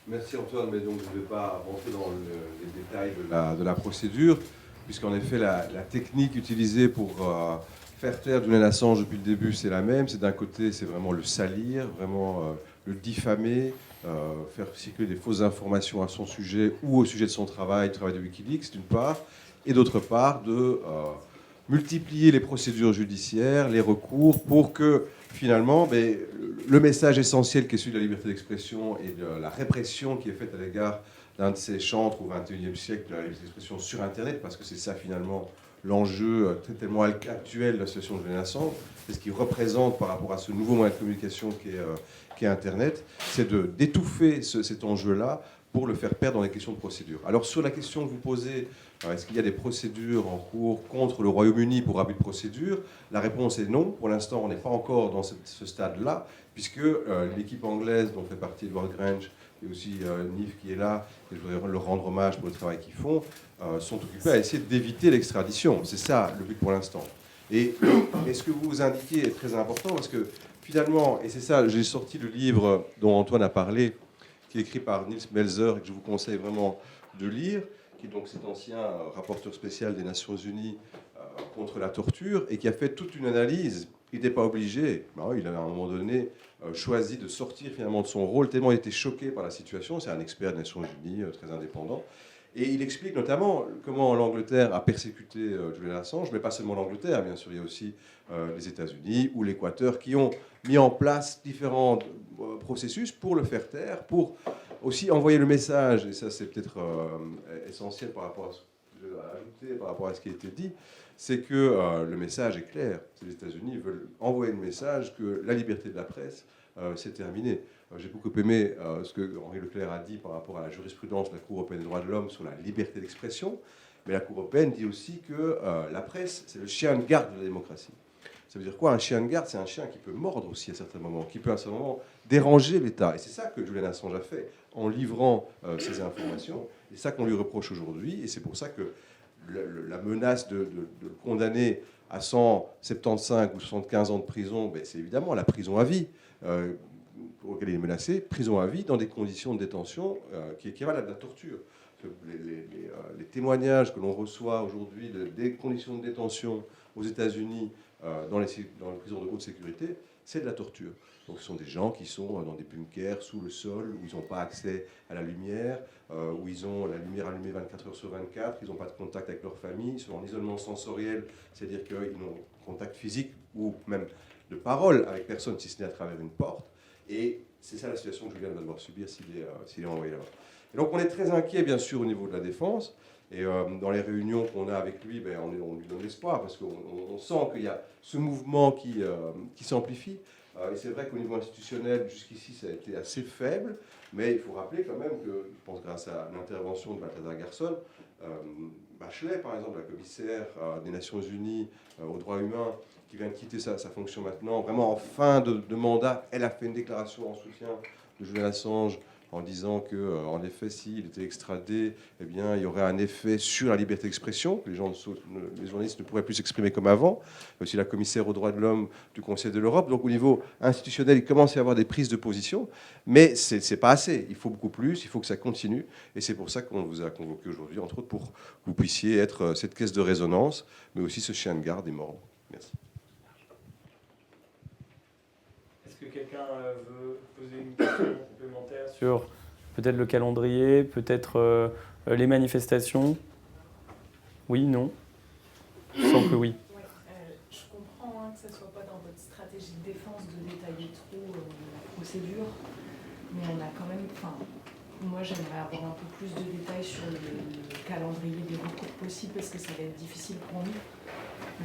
Merci Antoine, mais donc je ne vais pas rentrer dans les détails de la procédure, puisqu'en effet la technique utilisée pour faire taire Julian Assange depuis le début, c'est la même. C'est d'un côté, c'est vraiment le salir, vraiment le diffamer, faire circuler des fausses informations à son sujet ou au sujet de son travail, du travail de Wikileaks d'une part, et d'autre part de multiplier les procédures judiciaires, les recours, pour que finalement le message essentiel qui est celui de la liberté d'expression et de la répression qui est faite à l'égard d'un de ces chantres au XXIe siècle de la liberté d'expression sur Internet, parce que c'est ça finalement l'enjeu tellement actuel de la situation de Julian Assange, c'est ce qu'il représente par rapport à ce nouveau moyen de communication qui est Internet, c'est d'étouffer cet enjeu-là pour le faire perdre dans les questions de procédure. Alors sur la question que vous posez, est-ce qu'il y a des procédures en cours contre le Royaume-Uni pour abus de procédure ? La réponse est non. Pour l'instant, on n'est pas encore dans ce stade-là, puisque l'équipe anglaise dont fait partie Edward Grange et aussi Nive qui est là, et je voudrais leur rendre hommage pour le travail qu'ils font, sont occupés à essayer d'éviter l'extradition. C'est ça le but pour l'instant. Et ce que vous indiquez est très important, parce que finalement, et c'est ça, j'ai sorti le livre dont Antoine a parlé, qui est écrit par Nils Melzer et que je vous conseille vraiment de lire, qui est donc cet ancien rapporteur spécial des Nations Unies contre la torture et qui a fait toute une analyse. Il n'était pas obligé, il a à un moment donné choisi de sortir finalement de son rôle, tellement il était choqué par la situation. C'est un expert des Nations Unies, très indépendant. Et il explique notamment comment l'Angleterre a persécuté Julian Assange, mais pas seulement l'Angleterre, bien sûr, il y a aussi les États-Unis ou l'Équateur qui ont mis en place différents processus pour le faire taire, pour aussi envoyer le message, et ça c'est peut-être essentiel par rapport à ce que je vais ajouter, par rapport à ce qui a été dit, c'est que le message est clair. Les États-Unis veulent envoyer le message que la liberté de la presse, c'est terminé. J'ai beaucoup aimé ce que Henri Leclerc a dit par rapport à la jurisprudence de la Cour européenne des droits de l'homme sur la liberté d'expression, mais la Cour européenne dit aussi que la presse, c'est le chien de garde de la démocratie. Ça veut dire quoi ? Un chien de garde, c'est un chien qui peut mordre aussi à certains moments, qui peut à certains moments déranger l'État. Et c'est ça que Julian Assange a fait en livrant ces informations. Et c'est ça qu'on lui reproche aujourd'hui. Et c'est pour ça que la menace de le condamner à 175 ou 75 ans de prison, ben, c'est évidemment la prison à vie pour laquelle il est menacé, prison à vie dans des conditions de détention qui équivalent à de la torture. Les témoignages que l'on reçoit aujourd'hui des conditions de détention aux États-Unis dans les prisons de haute sécurité, c'est de la torture. Donc ce sont des gens qui sont dans des bunkers sous le sol, où ils n'ont pas accès à la lumière, où ils ont la lumière allumée 24 heures sur 24, ils n'ont pas de contact avec leur famille, ils sont en isolement sensoriel, c'est-à-dire qu'ils n'ont contact physique ou même de parole avec personne, si ce n'est à travers une porte. Et c'est ça la situation que Julian va devoir subir s'il est envoyé là-bas. Et donc on est très inquiet, bien sûr, au niveau de la défense. Et dans les réunions qu'on a avec lui, ben, on lui donne l'espoir, parce qu'on sent qu'il y a ce mouvement qui s'amplifie. Et c'est vrai qu'au niveau institutionnel, jusqu'ici, ça a été assez faible, mais il faut rappeler quand même que, je pense grâce à l'intervention de Balthazar Garzón, Bachelet, par exemple, la commissaire des Nations Unies aux droits humains, qui vient de quitter sa fonction maintenant, vraiment en fin de mandat, elle a fait une déclaration en soutien de Julian Assange, en disant que, en effet, s'il était extradé, eh bien, il y aurait un effet sur la liberté d'expression, que les journalistes ne pourraient plus s'exprimer comme avant. Il y a aussi la commissaire aux droits de l'homme du Conseil de l'Europe. Donc, au niveau institutionnel, il commence à y avoir des prises de position, mais ce n'est pas assez. Il faut beaucoup plus, il faut que ça continue. Et c'est pour ça qu'on vous a convoqué aujourd'hui, entre autres, pour que vous puissiez être cette caisse de résonance, mais aussi ce chien de garde des morts. Merci. Est-ce que quelqu'un veut poser une question complémentaire sur peut-être le calendrier, peut-être les manifestations? Oui, non? Je sens que oui. Ouais, je comprends que ce ne soit pas dans votre stratégie de défense de détailler trop la procédure, mais on a quand même... Moi, j'aimerais avoir un peu plus de détails sur le calendrier des recours possibles, parce que ça va être difficile pour nous.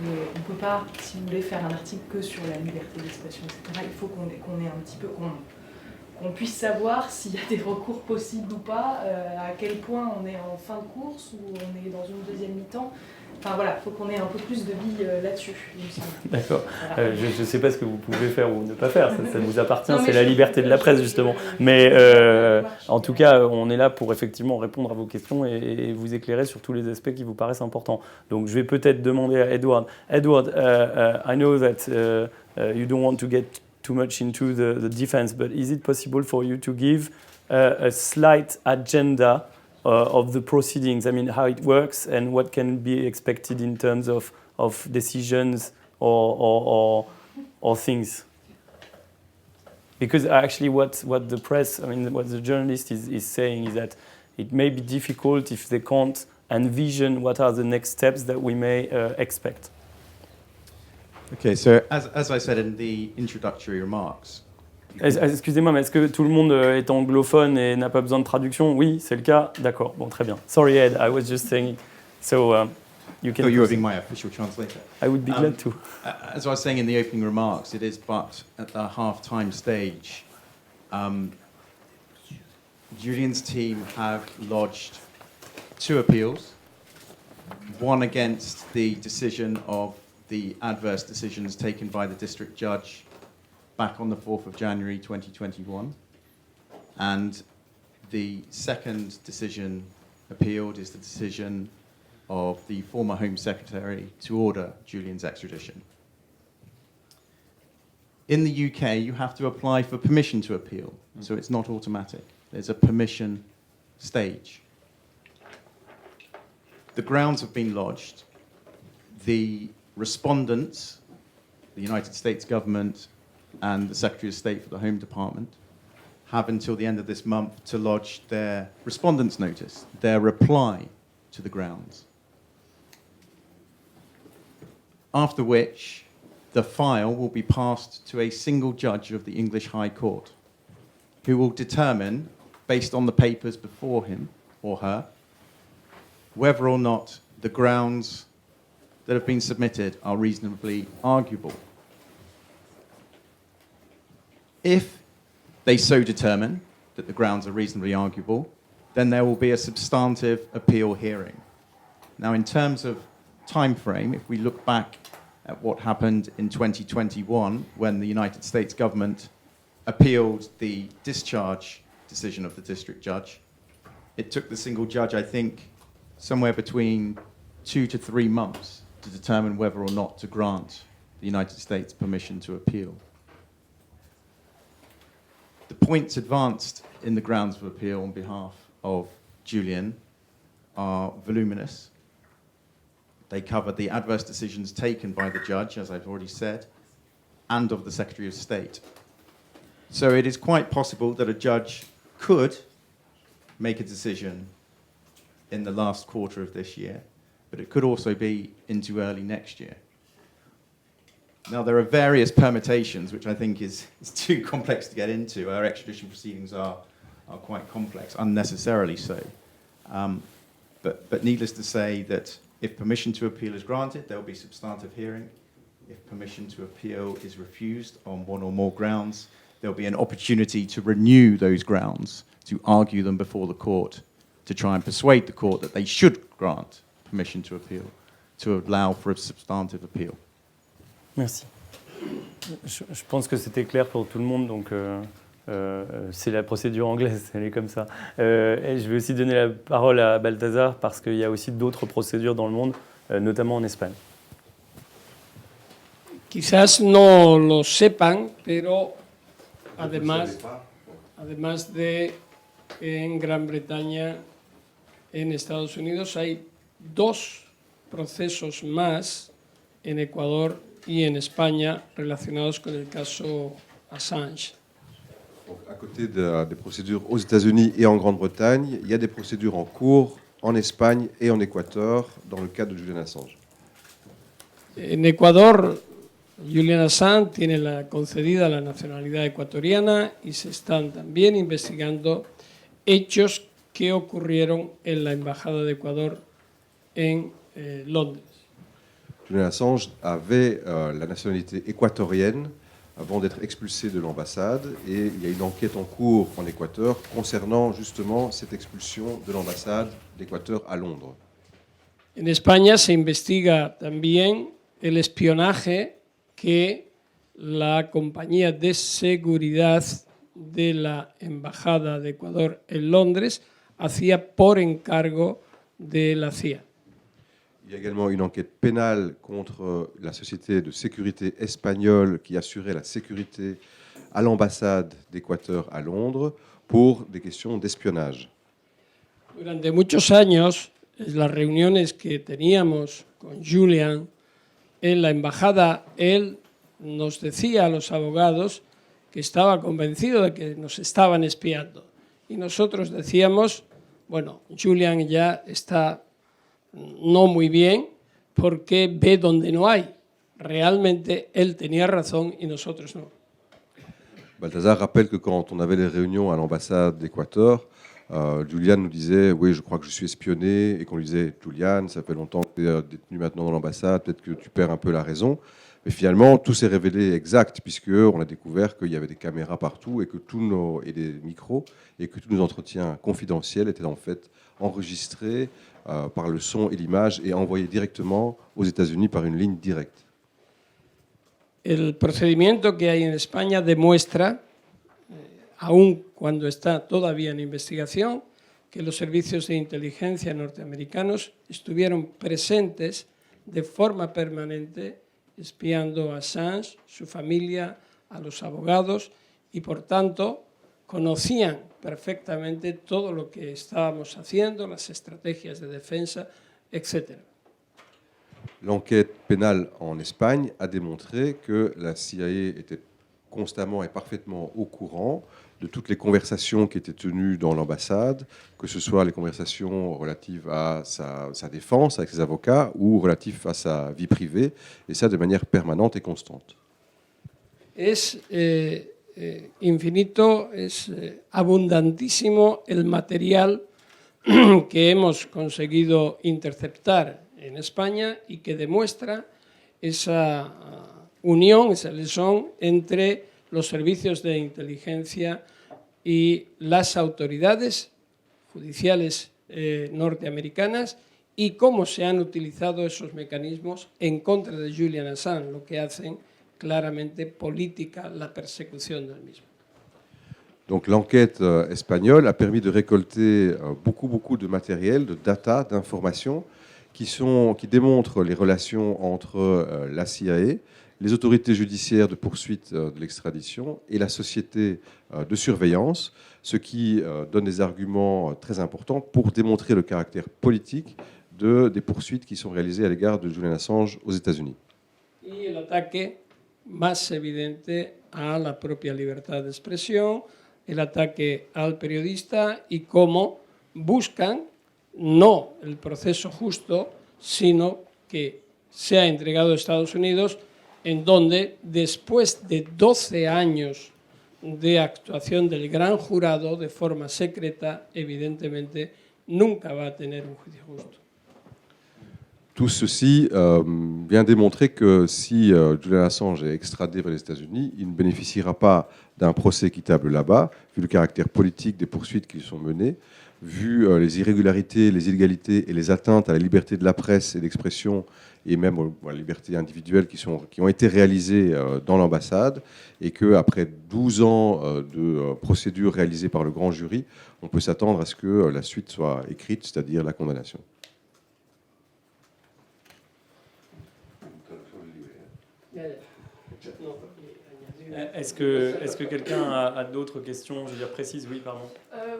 Mais on ne peut pas, si vous voulez, faire un article que sur la liberté d'expression, etc. Il faut qu'on ait un petit peu, qu'on puisse savoir s'il y a des recours possibles ou pas, à quel point on est en fin de course ou on est dans une deuxième mi-temps. Enfin voilà, il faut qu'on ait un peu plus de billes là-dessus, il me semble. D'accord. Voilà. Je ne sais pas ce que vous pouvez faire ou ne pas faire, ça vous appartient, Non, c'est la liberté de la presse justement. Mais en tout cas, on est là pour effectivement répondre à vos questions et vous éclairer sur tous les aspects qui vous paraissent importants. Donc je vais peut-être demander à Edward. Edward, I know that you don't want to get too much into the defense, but is it possible for you to give a slight agenda of the proceedings? I mean, how it works and what can be expected in terms of decisions or things? Because actually what the press, I mean, what the journalist is saying is that it may be difficult if they can't envision what are the next steps that we may expect. Okay, so as I said in the introductory remarks, Excusez-moi, mais est-ce que tout le monde est anglophone et n'a pas besoin de traduction? Oui, c'est le cas. D'accord, bon, très bien. Sorry, Ed, I was just saying. So, you can... So you were being my official translator. I would be glad to. As I was saying in the opening remarks, it is but at the half-time stage. Julian's team have lodged 2 appeals, one against the decision of the adverse decisions taken by the district judge back on the 4th of January 2021. And the second decision appealed is the decision of the former Home Secretary to order Julian's extradition. In the UK, you have to apply for permission to appeal, so it's not automatic. There's a permission stage. The grounds have been lodged. The respondents, the United States government and the Secretary of State for the Home Department, have until the end of this month to lodge their respondent's notice, their reply to the grounds. After which, the file will be passed to a single judge of the English High Court, who will determine, based on the papers before him or her, whether or not the grounds that have been submitted are reasonably arguable. If they so determine that the grounds are reasonably arguable, then there will be a substantive appeal hearing. Now, in terms of time frame, if we look back at what happened in 2021 when the United States government appealed the discharge decision of the district judge, it took the single judge, I think, somewhere between 2 to 3 months to determine whether or not to grant the United States permission to appeal. The points advanced in the grounds of appeal on behalf of Julian are voluminous. They cover the adverse decisions taken by the judge, as I've already said, and of the Secretary of State. So it is quite possible that a judge could make a decision in the last quarter of this year, but it could also be into early next year. Now, there are various permutations, which I think is too complex to get into. Our extradition proceedings are quite complex, unnecessarily so. But needless to say that if permission to appeal is granted, there will be substantive hearing. If permission to appeal is refused on one or more grounds, there will be an opportunity to renew those grounds, to argue them before the court, to try and persuade the court that they should grant permission to appeal, to allow for a substantive appeal. Merci. Je pense que c'était clair pour tout le monde, donc c'est la procédure anglaise, elle est comme ça. Et je vais aussi donner la parole à Balthazar parce qu'il y a aussi d'autres procédures dans le monde, notamment en Espagne. Quizás no lo sepan, pero además de en Gran Bretaña, en Estados Unidos, hay 2 procesos más en Ecuador y en España relacionados con el caso Assange. Donc, à côté des procédures aux États-Unis et en Grande-Bretagne, il y a des procédures en cours en Espagne et en Équateur dans le cas de Julian Assange. En Ecuador, Julian Assange tiene concedida la nacionalidad ecuatoriana y se están también investigando hechos que ocurrieron en la Embajada de Ecuador en Londres. Julian Assange avait la nationalité équatorienne avant d'être expulsé de l'ambassade et il y a une enquête en cours en Équateur concernant justement cette expulsion de l'ambassade d'Équateur à Londres. En España se investiga también el espionaje que la compañía de seguridad de la Embajada de Ecuador en Londres hacía por encargo de la CIA. Il y a également une enquête pénale contre la société de sécurité espagnole qui assurait la sécurité à l'ambassade d'Équateur à Londres pour des questions d'espionnage. Durante muchos años, las reuniones que teníamos con Julian en la embajada, él nos decía a los abogados que estaba convencido de que nos estaban espiando. Y nosotros decíamos, bueno, Julian ya está no muy bien porque ve donde no hay. Realmente él tenía razón y nosotros no. Balthazar rappelle que quand on avait les réunions à l'ambassade d'Équateur, Julian nous disait « Oui, je crois que je suis espionné » et qu'on lui disait « Julian, ça fait longtemps que tu es détenu maintenant dans l'ambassade, peut-être que tu perds un peu la raison ». Mais finalement, tout s'est révélé exact puisqu'on a découvert qu'il y avait des caméras partout et des micros et que tous nos entretiens confidentiels étaient en fait enregistrés par le son et l'image et envoyés directement aux États-Unis par une ligne directe. El procedimiento que hay en España demuestra, aun cuando está todavía en investigación, que los servicios de inteligencia norteamericanos estuvieron presentes de forma permanente espiando a Assange, su familia, a los abogados y, por tanto, conocían perfectamente todo lo que estábamos haciendo, las estrategias de defensa, etc. L'enquête pénale en Espagne a démontré que la CIA était constamment et parfaitement au courant de toutes les conversations qui étaient tenues dans l'ambassade, que ce soit les conversations relatives à sa défense avec ses avocats ou relatives à sa vie privée, et ça de manière permanente et constante. Es infinito, es abundantísimo el material que hemos conseguido interceptar en España y que demuestra esa unión, esa liaison entre los servicios de inteligencia y las autoridades judiciales norteamericanas y cómo se han utilizado esos mecanismos en contra de Julian Assange, lo que hacen claramente política la persecución del mismo. Donc l'enquête espagnole a permis de récolter beaucoup de matériel, de data, d'informations qui démontrent les relations entre la CIA, les autorités judiciaires de poursuite de l'extradition et la société de surveillance, ce qui donne des arguments très importants pour démontrer le caractère politique des poursuites qui sont réalisées à l'égard de Julian Assange aux États-Unis. Y el ataque más evidente a la propia libertad de expresión, el ataque al periodista y cómo buscan no el proceso justo, sino que sea entregado a Estados Unidos, en donde después de 12 años de actuación del gran jurado de forma secreta, evidentemente nunca va a tener un juicio justo. Tout ceci vient démontrer que si Julian Assange est extradé vers les États-Unis, il ne bénéficiera pas d'un procès équitable là-bas, vu le caractère politique des poursuites qui sont menées, vu les irrégularités, les illégalités et les atteintes à la liberté de la presse et d'expression, et même à la liberté individuelle qui ont été réalisées dans l'ambassade, et qu'après 12 ans de procédures réalisées par le grand jury, on peut s'attendre à ce que la suite soit écrite, c'est-à-dire la condamnation. Est-ce que quelqu'un a d'autres questions, je veux dire précises? Oui, pardon.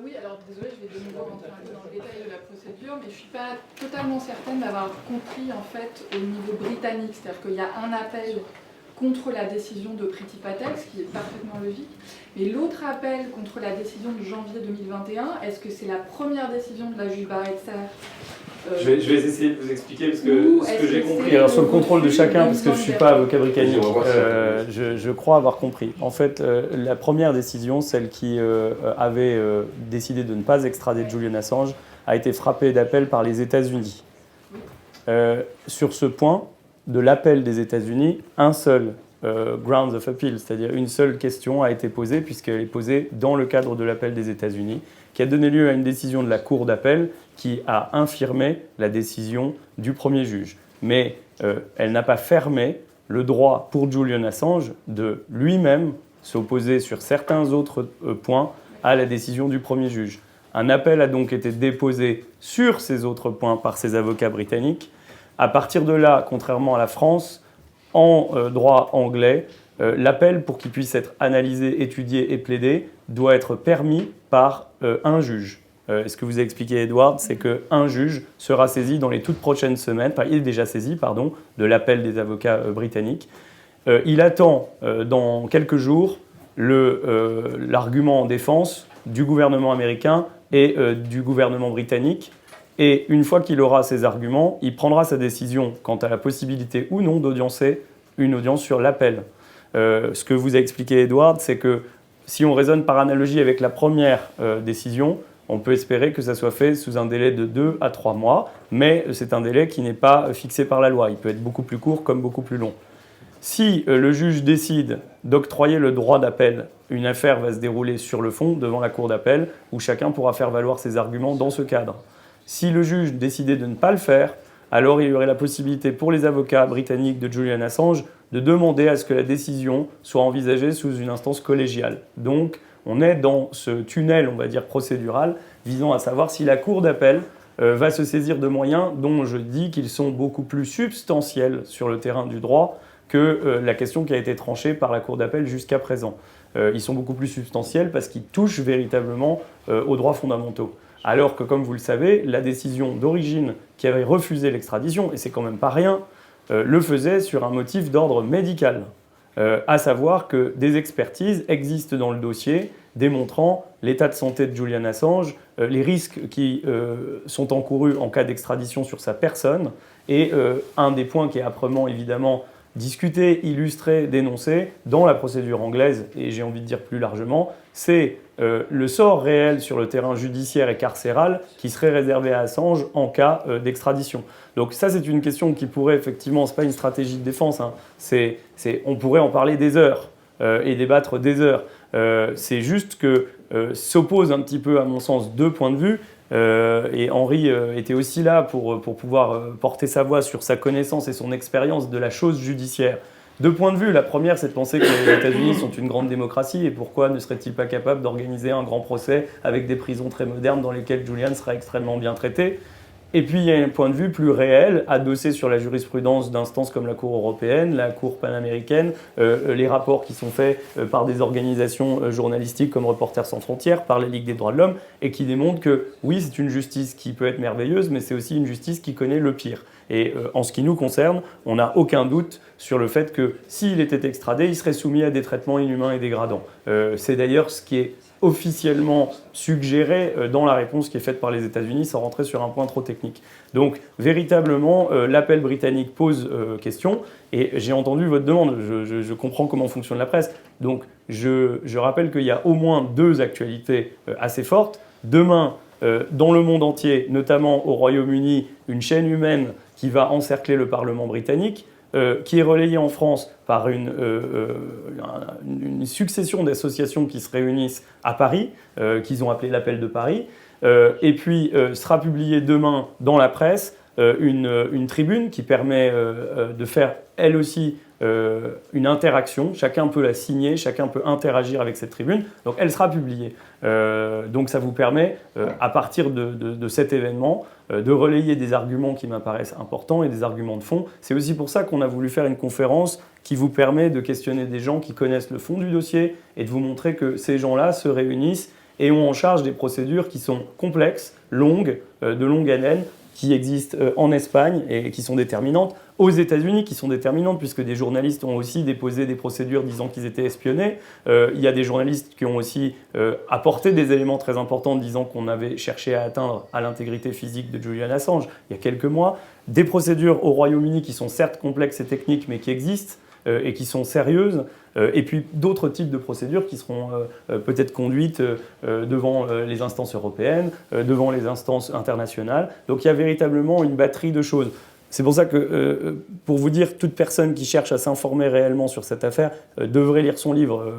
Oui, alors désolé, je vais de nouveau rentrer un peu dans le détail de la procédure, mais je ne suis pas totalement certaine d'avoir compris en fait au niveau britannique, c'est-à-dire qu'il y a un appel contre la décision de Priti Patel, ce qui est parfaitement logique, mais l'autre appel contre la décision de janvier 2021, est-ce que c'est la première décision de la juge Baretzer? Je vais essayer de vous expliquer parce que ce que j'ai compris. Alors sur le contrôle de chacun, parce que je ne suis pas avocat britannique, je crois avoir compris. En fait, la première décision, celle qui avait décidé de ne pas extrader Julian Assange, a été frappée d'appel par les États-Unis. Sur ce point de l'appel des États-Unis, un seul grounds of appeal, c'est-à-dire une seule question a été posée, puisqu'elle est posée dans le cadre de l'appel des États-Unis, qui a donné lieu à une décision de la Cour d'appel qui a infirmé la décision du premier juge. Mais elle n'a pas fermé le droit pour Julian Assange de lui-même s'opposer sur certains autres points à la décision du premier juge. Un appel a donc été déposé sur ces autres points par ses avocats britanniques. À partir de là, contrairement à la France, en droit anglais, l'appel, pour qu'il puisse être analysé, étudié et plaidé, doit être permis par un juge. Ce que vous a expliqué Edward, c'est qu'un juge sera saisi dans les toutes prochaines semaines, enfin il est déjà saisi, pardon, de l'appel des avocats britanniques. Il attend dans quelques jours l'argument en défense du gouvernement américain et du gouvernement britannique. Et une fois qu'il aura ces arguments, il prendra sa décision quant à la possibilité ou non d'audiencer une audience sur l'appel. Ce que vous a expliqué Edward, c'est que si on raisonne par analogie avec la première décision, on peut espérer que ça soit fait sous un délai de 2 à 3 mois, mais c'est un délai qui n'est pas fixé par la loi. Il peut être beaucoup plus court comme beaucoup plus long. Si le juge décide d'octroyer le droit d'appel, une affaire va se dérouler sur le fond devant la cour d'appel, où chacun pourra faire valoir ses arguments dans ce cadre. Si le juge décidait de ne pas le faire, alors il y aurait la possibilité pour les avocats britanniques de Julian Assange de demander à ce que la décision soit envisagée sous une instance collégiale. Donc, on est dans ce tunnel, on va dire, procédural, visant à savoir si la cour d'appel va se saisir de moyens dont je dis qu'ils sont beaucoup plus substantiels sur le terrain du droit que la question qui a été tranchée par la cour d'appel jusqu'à présent. Ils sont beaucoup plus substantiels parce qu'ils touchent véritablement aux droits fondamentaux. Alors que, comme vous le savez, la décision d'origine qui avait refusé l'extradition, et c'est quand même pas rien, le faisait sur un motif d'ordre médical. À savoir que des expertises existent dans le dossier démontrant l'état de santé de Julian Assange, les risques qui sont encourus en cas d'extradition sur sa personne, et un des points qui est âprement évidemment discuté, illustré, dénoncé dans la procédure anglaise, et j'ai envie de dire plus largement, c'est le sort réel sur le terrain judiciaire et carcéral qui serait réservé à Assange en cas d'extradition. Donc ça, c'est une question qui pourrait effectivement, c'est pas une stratégie de défense, hein, on pourrait en parler des heures et débattre des heures. C'est juste que s'opposent un petit peu, à mon sens, deux points de vue. Et Henri était aussi là pour pouvoir porter sa voix sur sa connaissance et son expérience de la chose judiciaire. Deux points de vue. La première, c'est de penser que les États-Unis sont une grande démocratie et pourquoi ne seraient-ils pas capables d'organiser un grand procès avec des prisons très modernes dans lesquelles Julian sera extrêmement bien traité. Et puis il y a un point de vue plus réel, adossé sur la jurisprudence d'instances comme la Cour européenne, la Cour panaméricaine, les rapports qui sont faits par des organisations journalistiques comme Reporters sans frontières, par la Ligue des droits de l'homme, et qui démontrent que oui, c'est une justice qui peut être merveilleuse, mais c'est aussi une justice qui connaît le pire. Et en ce qui nous concerne, on n'a aucun doute sur le fait que s'il était extradé, il serait soumis à des traitements inhumains et dégradants. C'est d'ailleurs ce qui est officiellement suggéré dans la réponse qui est faite par les États-Unis, sans rentrer sur un point trop technique. Donc, véritablement, l'appel britannique pose question, et j'ai entendu votre demande, je comprends comment fonctionne la presse. Donc, je rappelle qu'il y a au moins 2 actualités assez fortes. Demain, dans le monde entier, notamment au Royaume-Uni, une chaîne humaine qui va encercler le Parlement britannique, qui est relayée en France par une succession d'associations qui se réunissent à Paris, qu'ils ont appelé l'appel de Paris, et puis sera publiée demain dans la presse une tribune qui permet de faire elle aussi une interaction. Chacun peut la signer, chacun peut interagir avec cette tribune. Donc elle sera publiée. Donc ça vous permet, à partir de cet événement, de relayer des arguments qui m'apparaissent importants et des arguments de fond. C'est aussi pour ça qu'on a voulu faire une conférence qui vous permet de questionner des gens qui connaissent le fond du dossier et de vous montrer que ces gens-là se réunissent et ont en charge des procédures qui sont complexes, longues, de longue haleine, qui existent en Espagne et qui sont déterminantes, aux États-Unis qui sont déterminantes, puisque des journalistes ont aussi déposé des procédures disant qu'ils étaient espionnés. Il y a des journalistes qui ont aussi apporté des éléments très importants disant qu'on avait cherché à atteindre à l'intégrité physique de Julian Assange il y a quelques mois. Des procédures au Royaume-Uni qui sont certes complexes et techniques, mais qui existent et qui sont sérieuses. Et puis d'autres types de procédures qui seront peut-être conduites devant les instances européennes, devant les instances internationales. Donc il y a véritablement une batterie de choses. C'est pour ça que, pour vous dire, toute personne qui cherche à s'informer réellement sur cette affaire devrait lire son livre.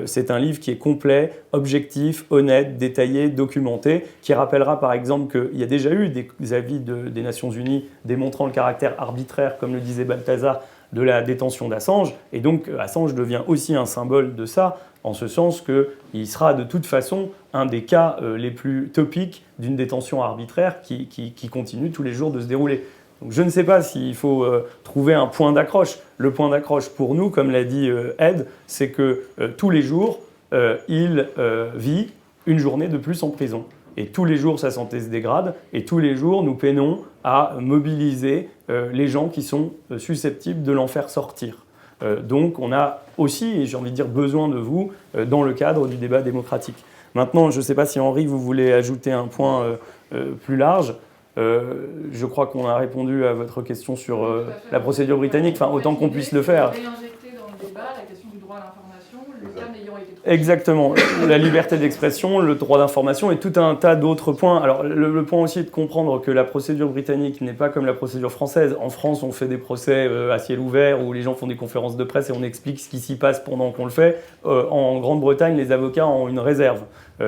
C'est un livre qui est complet, objectif, honnête, détaillé, documenté, qui rappellera par exemple qu'il y a déjà eu des avis des Nations Unies démontrant le caractère arbitraire, comme le disait Balthazar, de la détention d'Assange. Et donc Assange devient aussi un symbole de ça, en ce sens qu'il sera de toute façon un des cas les plus topiques d'une détention arbitraire qui continue tous les jours de se dérouler. Donc je ne sais pas s'il faut trouver un point d'accroche. Le point d'accroche pour nous, comme l'a dit Ed, c'est que tous les jours, il vit une journée de plus en prison. Et tous les jours, sa santé se dégrade. Et tous les jours, nous peinons à mobiliser les gens qui sont susceptibles de l'en faire sortir. Donc on a aussi, et j'ai envie de dire, besoin de vous dans le cadre du débat démocratique. Maintenant, je ne sais pas si Henri, vous voulez ajouter un point plus large. Je crois qu'on a répondu à votre question sur la procédure britannique, enfin autant qu'on puisse le faire. Réinjecter dans le débat la question du droit à l'information, le cas n'ayant été trouvé. Exactement, la liberté d'expression, le droit d'information et tout un tas d'autres points. Alors le point aussi est de comprendre que la procédure britannique n'est pas comme la procédure française. En France, on fait des procès à ciel ouvert où les gens font des conférences de presse et on explique ce qui s'y passe pendant qu'on le fait. En Grande-Bretagne, les avocats ont une réserve.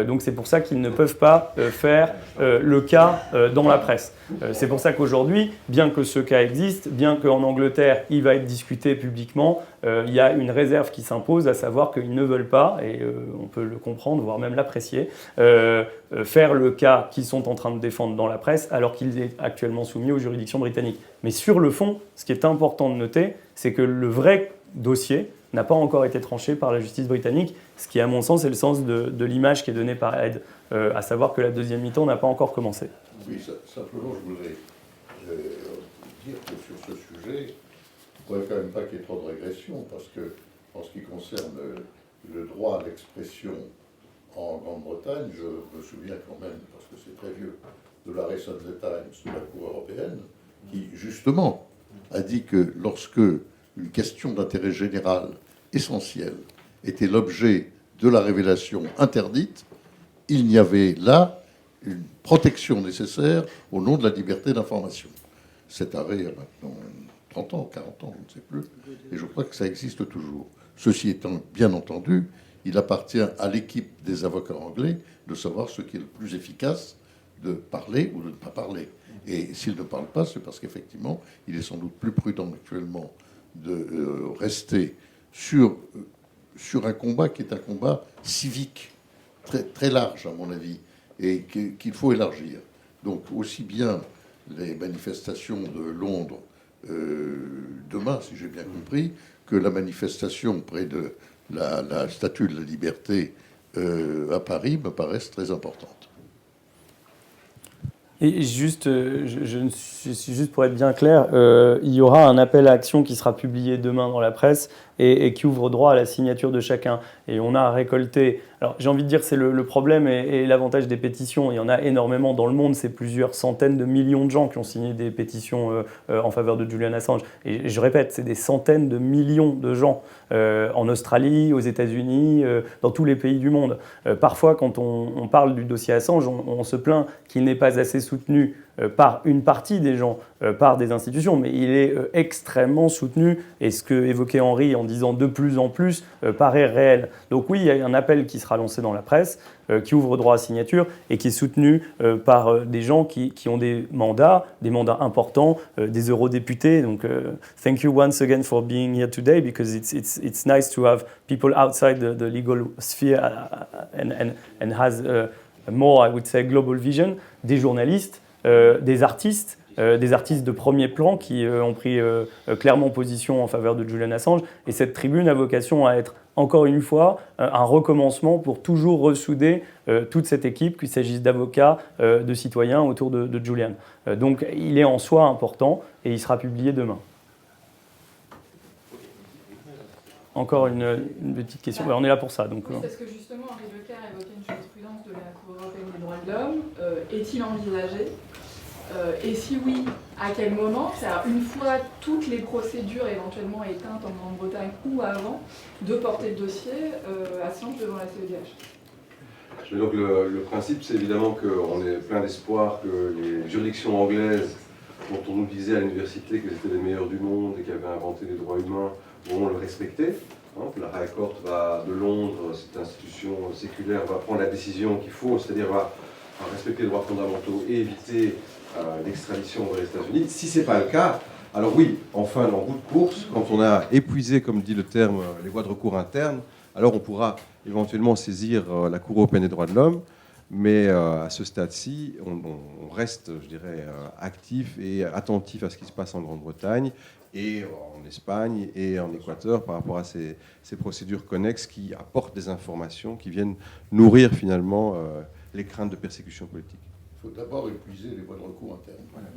Donc c'est pour ça qu'ils ne peuvent pas faire le cas dans la presse. C'est pour ça qu'aujourd'hui, bien que ce cas existe, bien qu'en Angleterre, il va être discuté publiquement, il y a une réserve qui s'impose, à savoir qu'ils ne veulent pas, et on peut le comprendre, voire même l'apprécier, faire le cas qu'ils sont en train de défendre dans la presse, alors qu'il est actuellement soumis aux juridictions britanniques. Mais sur le fond, ce qui est important de noter, c'est que le vrai dossier n'a pas encore été tranché par la justice britannique, ce qui, à mon sens, est le sens de l'image qui est donnée par Ed, à savoir que la deuxième mi-temps n'a pas encore commencé. Oui, simplement, je voudrais dire que sur ce sujet, il ne faudrait quand même pas qu'il y ait trop de régression, parce que, en ce qui concerne le droit à l'expression en Grande-Bretagne, je me souviens quand même, parce que c'est très vieux, de l'arrêt Sunday Times de la Cour européenne, qui, justement, a dit que lorsque une question d'intérêt général essentielle était l'objet de la révélation interdite, il y avait là une protection nécessaire au nom de la liberté d'information. Cet arrêt a maintenant 30 ans, 40 ans, je ne sais plus, et je crois que ça existe toujours. Ceci étant, bien entendu, il appartient à l'équipe des avocats anglais de savoir ce qui est le plus efficace, de parler ou de ne pas parler. Et s'il ne parle pas, c'est parce qu'effectivement, il est sans doute plus prudent actuellement de rester sur un combat qui est un combat civique, très, très large à mon avis, et qu'il faut élargir. Donc aussi bien les manifestations de Londres demain, si j'ai bien compris, que la manifestation près de la Statue de la Liberté à Paris me paraissent très importantes. Et juste, juste pour être bien clair, il y aura un appel à action qui sera publié demain dans la presse et qui ouvre droit à la signature de chacun. Et on a récolté... Alors j'ai envie de dire c'est le problème et l'avantage des pétitions. Il y en a énormément dans le monde. C'est plusieurs centaines de millions de gens qui ont signé des pétitions en faveur de Julian Assange. Et je répète, c'est des centaines de millions de gens en Australie, aux États-Unis, dans tous les pays du monde. Parfois, quand on parle du dossier Assange, on se plaint qu'il n'est pas assez soutenu par une partie des gens, par des institutions, mais il est extrêmement soutenu, et ce que évoquait Henri en disant de plus en plus paraît réel. Donc oui, il y a un appel qui sera lancé dans la presse, qui ouvre droit à signature et qui est soutenu par des gens qui ont des mandats importants, des eurodéputés. Donc thank you once again for being here today, because it's nice to have people outside the legal sphere and has more, I would say, global vision, des journalistes, des artistes de premier plan qui ont pris clairement position en faveur de Julian Assange. Et cette tribune a vocation à être, encore une fois, un recommencement pour toujours ressouder toute cette équipe, qu'il s'agisse d'avocats, de citoyens autour de Julian. Donc il est en soi important et il sera publié demain. Encore une petite question. On est là pour ça. Donc, oui, parce que justement, Henri Leclerc évoquait une jurisprudence de la Cour européenne des droits de l'homme. Est-il envisagé et si oui, à quel moment, c'est-à-dire une fois toutes les procédures éventuellement éteintes en Grande-Bretagne ou avant, de porter le dossier Assange devant la CEDH? Donc le principe, c'est évidemment qu'on est plein d'espoir que les juridictions anglaises, dont on nous disait à l'université qu'elles étaient les meilleures du monde et qu'elles avaient inventé les droits humains, vont le respecter. La High Court de Londres, cette institution séculaire, va prendre la décision qu'il faut, c'est-à-dire va respecter les droits fondamentaux et éviter l'extradition vers les États-Unis. Si ce n'est pas le cas, alors oui, enfin, en bout de course, quand on a épuisé, comme dit le terme, les voies de recours internes, alors on pourra éventuellement saisir la Cour européenne des droits de l'homme, mais à ce stade-ci, on reste, je dirais, actif et attentif à ce qui se passe en Grande-Bretagne et en Espagne et en Équateur par rapport à ces procédures connexes qui apportent des informations qui viennent nourrir finalement les craintes de persécution politique. Il faut d'abord épuiser les voies de recours internes. Voilà.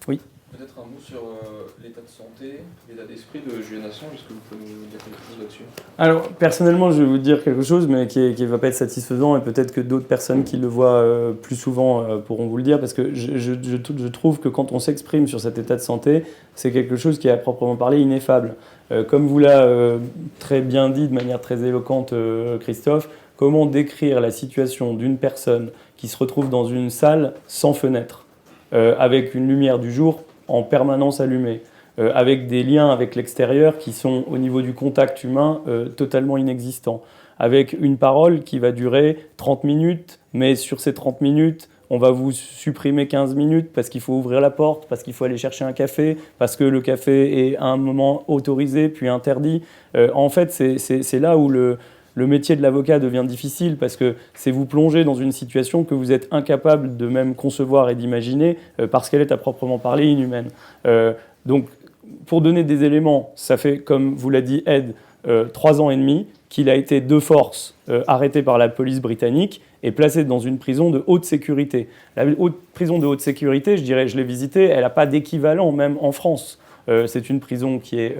Oui. Peut-être un mot sur l'état de santé, l'état d'esprit de Julian Assange. Est-ce que vous pouvez nous dire quelque chose là-dessus? Alors, personnellement, je vais vous dire quelque chose, mais qui ne va pas être satisfaisant, et peut-être que d'autres personnes qui le voient plus souvent pourront vous le dire, parce que je trouve que quand on s'exprime sur cet état de santé, c'est quelque chose qui est à proprement parler ineffable. Comme vous l'a très bien dit de manière très éloquente, Christophe, comment décrire la situation d'une personne qui se retrouve dans une salle sans fenêtre, avec une lumière du jour en permanence allumée, avec des liens avec l'extérieur qui sont au niveau du contact humain totalement inexistants, avec une parole qui va durer 30 minutes, mais sur ces 30 minutes, on va vous supprimer 15 minutes parce qu'il faut ouvrir la porte, parce qu'il faut aller chercher un café, parce que le café est à un moment autorisé puis interdit. En fait, c'est là où le métier de l'avocat devient difficile, parce que c'est vous plonger dans une situation que vous êtes incapable de même concevoir et d'imaginer parce qu'elle est à proprement parler inhumaine. Donc, pour donner des éléments, ça fait, comme vous l'a dit Ed, 3 ans et demi qu'il a été de force arrêté par la police britannique et placé dans une prison de haute sécurité. La prison de haute sécurité, je dirais, je l'ai visitée, elle n'a pas d'équivalent même en France. C'est une prison qui est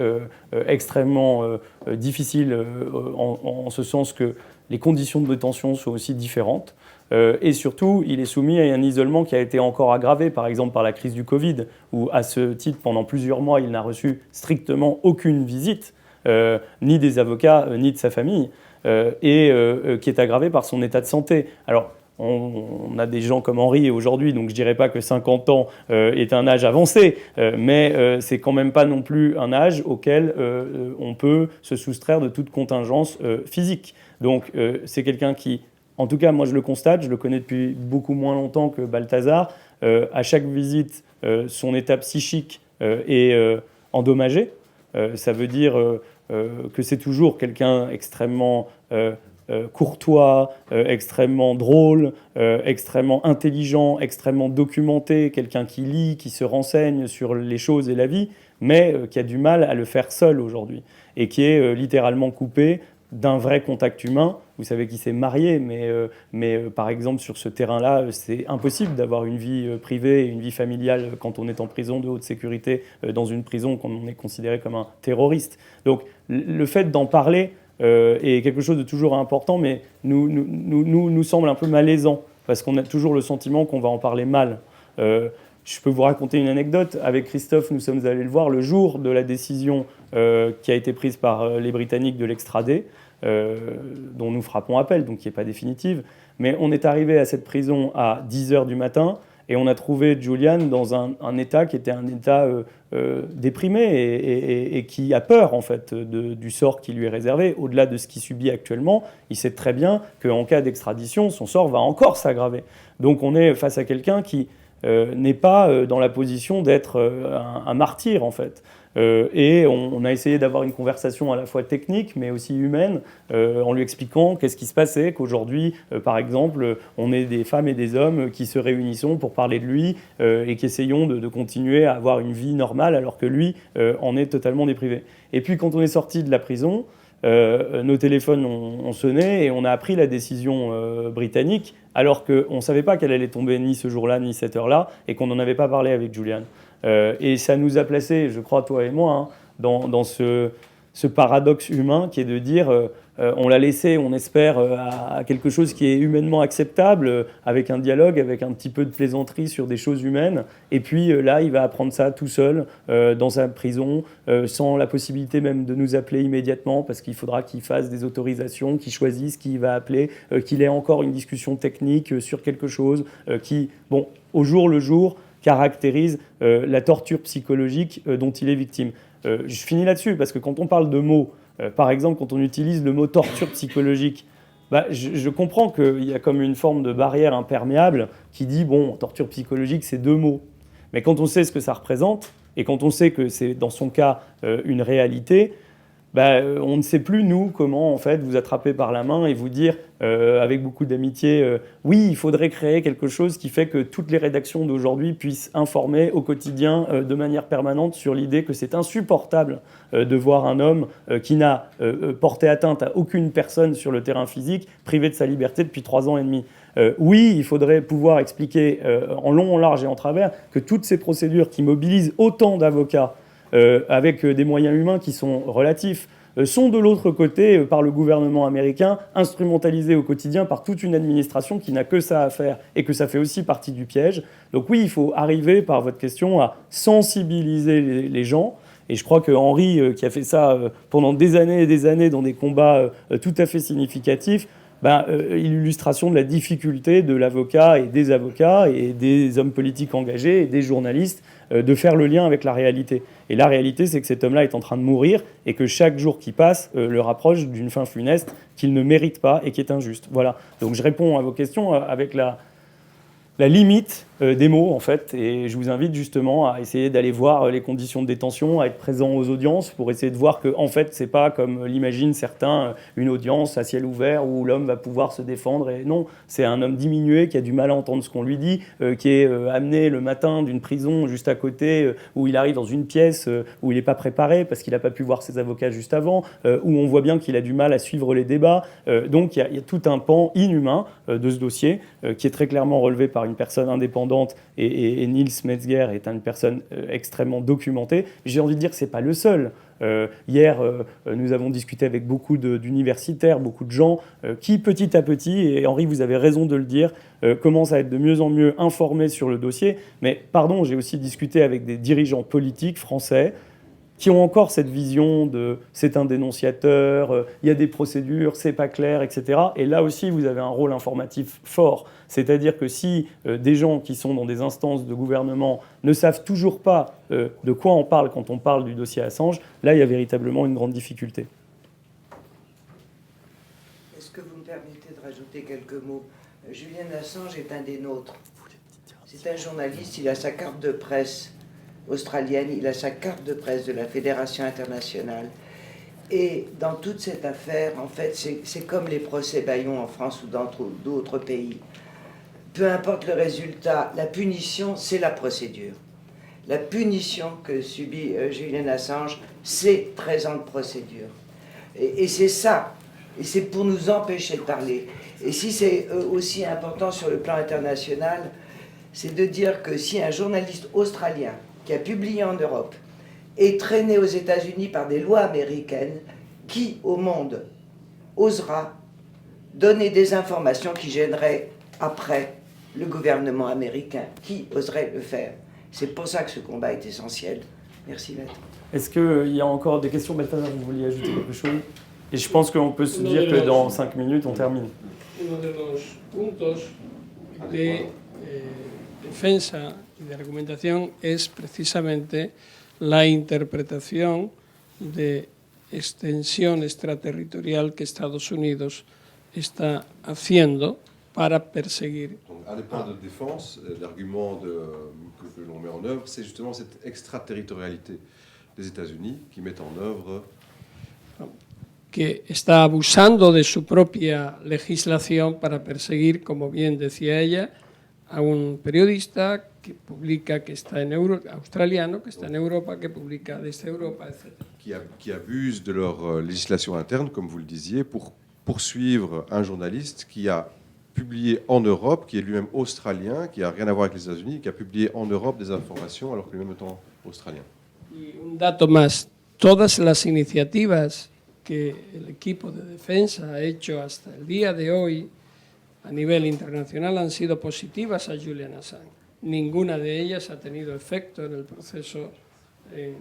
extrêmement difficile en ce sens que les conditions de détention sont aussi différentes. Et surtout, il est soumis à un isolement qui a été encore aggravé, par exemple par la crise du Covid, où à ce titre, pendant plusieurs mois, il n'a reçu strictement aucune visite, ni des avocats, ni de sa famille, et qui est aggravé par son état de santé. Alors, on a des gens comme Henri aujourd'hui, donc je ne dirais pas que 50 ans est un âge avancé, mais c'est quand même pas non plus un âge auquel on peut se soustraire de toute contingence physique. Donc c'est quelqu'un qui, en tout cas moi je le constate, je le connais depuis beaucoup moins longtemps que Balthazar, à chaque visite son état psychique est endommagé. Ça veut dire que c'est toujours quelqu'un extrêmement courtois, extrêmement drôle, extrêmement intelligent, extrêmement documenté, quelqu'un qui lit, qui se renseigne sur les choses et la vie, mais qui a du mal à le faire seul aujourd'hui et qui est littéralement coupé d'un vrai contact humain. Vous savez qu'il s'est marié, mais par exemple, sur ce terrain-là, c'est impossible d'avoir une vie privée et une vie familiale quand on est en prison de haute sécurité, dans une prison quand on est considéré comme un terroriste. Donc, le fait d'en parler est quelque chose de toujours important, mais nous semble un peu malaisant, parce qu'on a toujours le sentiment qu'on va en parler mal. Je peux vous raconter une anecdote. Avec Christophe, nous sommes allés le voir le jour de la décision qui a été prise par les Britanniques de l'extrader, dont nous frappons appel, donc qui n'est pas définitive. Mais on est arrivé à cette prison à 10h du matin et on a trouvé Julian dans un état qui était un état déprimé et qui a peur en fait du sort qui lui est réservé. Au-delà de ce qu'il subit actuellement, il sait très bien qu'en cas d'extradition, son sort va encore s'aggraver. Donc on est face à quelqu'un qui n'est pas dans la position d'être un martyr en fait. Et on a essayé d'avoir une conversation à la fois technique mais aussi humaine en lui expliquant qu'est-ce qui se passait, qu'aujourd'hui par exemple on est des femmes et des hommes qui se réunissons pour parler de lui et qui essayons de continuer à avoir une vie normale alors que lui en est totalement déprivé. Et puis quand on est sorti de la prison, nos téléphones ont sonné et on a appris la décision britannique alors qu'on ne savait pas qu'elle allait tomber ni ce jour-là ni cette heure-là et qu'on n'en avait pas parlé avec Julian. Et ça nous a placés, je crois, toi et moi, hein, dans ce paradoxe humain qui est de dire on l'a laissé, on espère, à quelque chose qui est humainement acceptable, avec un dialogue, avec un petit peu de plaisanterie sur des choses humaines. Et puis là, il va apprendre ça tout seul, dans sa prison, sans la possibilité même de nous appeler immédiatement, parce qu'il faudra qu'il fasse des autorisations, qu'il choisisse qui il va appeler, qu'il ait encore une discussion technique sur quelque chose qui, bon, au jour le jour, caractérise la torture psychologique dont il est victime. Je finis là-dessus, parce que quand on parle de mots, par exemple, quand on utilise le mot torture psychologique, je comprends qu'il y a comme une forme de barrière imperméable qui dit, bon, torture psychologique, c'est 2 mots. Mais quand on sait ce que ça représente, et quand on sait que c'est, dans son cas, une réalité, on ne sait plus, nous, comment, en fait, vous attraper par la main et vous dire, avec beaucoup d'amitié, oui, il faudrait créer quelque chose qui fait que toutes les rédactions d'aujourd'hui puissent informer au quotidien de manière permanente sur l'idée que c'est insupportable de voir un homme qui n'a porté atteinte à aucune personne sur le terrain physique, privé de sa liberté depuis 3 ans et demi. Oui, il faudrait pouvoir expliquer en long, en large et en travers que toutes ces procédures qui mobilisent autant d'avocats avec des moyens humains qui sont relatifs, sont de l'autre côté, par le gouvernement américain, instrumentalisés au quotidien par toute une administration qui n'a que ça à faire et que ça fait aussi partie du piège. Donc oui, il faut arriver, par votre question, à sensibiliser les gens. Et je crois que Henri, qui a fait ça pendant des années et des années dans des combats tout à fait significatifs, l'illustration de la difficulté de l'avocat et des hommes politiques engagés et des journalistes de faire le lien avec la réalité. Et la réalité, c'est que cet homme-là est en train de mourir et que chaque jour qui passe le rapproche d'une fin funeste qu'il ne mérite pas et qui est injuste. Voilà. Donc je réponds à vos questions avec la limite des mots, en fait, et je vous invite justement à essayer d'aller voir les conditions de détention, à être présent aux audiences pour essayer de voir que, en fait, c'est pas comme l'imaginent certains, une audience à ciel ouvert où l'homme va pouvoir se défendre. Et non, c'est un homme diminué qui a du mal à entendre ce qu'on lui dit, qui est amené le matin d'une prison juste à côté, où il arrive dans une pièce où il n'est pas préparé parce qu'il n'a pas pu voir ses avocats juste avant, où on voit bien qu'il a du mal à suivre les débats. Donc il y a tout un pan inhumain de ce dossier qui est très clairement relevé par une personne indépendante et Nils Metzger est une personne extrêmement documentée. J'ai envie de dire que ce n'est pas le seul. Hier, nous avons discuté avec beaucoup d'universitaires, beaucoup de gens qui, petit à petit, et Henri, vous avez raison de le dire, commencent à être de mieux en mieux informés sur le dossier. Mais pardon, j'ai aussi discuté avec des dirigeants politiques français qui ont encore cette vision de c'est un dénonciateur, il y a des procédures, c'est pas clair, etc. Et là aussi, vous avez un rôle informatif fort. C'est-à-dire que si des gens qui sont dans des instances de gouvernement ne savent toujours pas de quoi on parle quand on parle du dossier Assange, là, il y a véritablement une grande difficulté. Est-ce que vous me permettez de rajouter quelques mots ? Julian Assange est un des nôtres. C'est un journaliste, il a sa carte de presse australienne, il a sa carte de presse de la Fédération internationale. Et dans toute cette affaire, en fait, c'est comme les procès Bayon en France ou dans d'autres pays. Peu importe le résultat, la punition, c'est la procédure. La punition que subit Julian Assange, c'est 13 ans de procédure. Et c'est ça. Et c'est pour nous empêcher de parler. Et si c'est aussi important sur le plan international, c'est de dire que si un journaliste australien qui a publié en Europe est traîné aux États-Unis par des lois américaines, qui au monde osera donner des informations qui gêneraient après le gouvernement américain? Qui oserait le faire? C'est pour ça que ce combat est essentiel. Merci, Maître. Est-ce qu'il y a encore des questions? Balthazar, vous vouliez ajouter quelque chose? Et je pense qu'on peut se dire que dans 5 minutes, on termine. Uno de los puntos de defensa y de argumentación es precisamente la interpretación de extensión extraterritorial que Estados Unidos está haciendo para perseguir. Donc, un des points de défense, l'argument que l'on met en œuvre, c'est justement cette extraterritorialité des États-Unis qui mettent en œuvre. Que está abusando de su propia legislación para perseguir, como bien decía ella, a un periodista que publica que está en australiano, que está en Europa, que publica desde Europa, etc. Qui abusent de leur législation interne, comme vous le disiez, pour poursuivre un journaliste qui a publié en Europe, qui est lui-même australien, qui n'a rien à voir avec les États-Unis, qui a publié en Europe des informations alors que lui-même étant australien. Y un dato más, todas las iniciativas que el equipo de defensa ha hecho hasta el día de hoy a nivel internacional han sido positivas a Julian Assange. Ninguna de ellas ha tenido efecto en el proceso en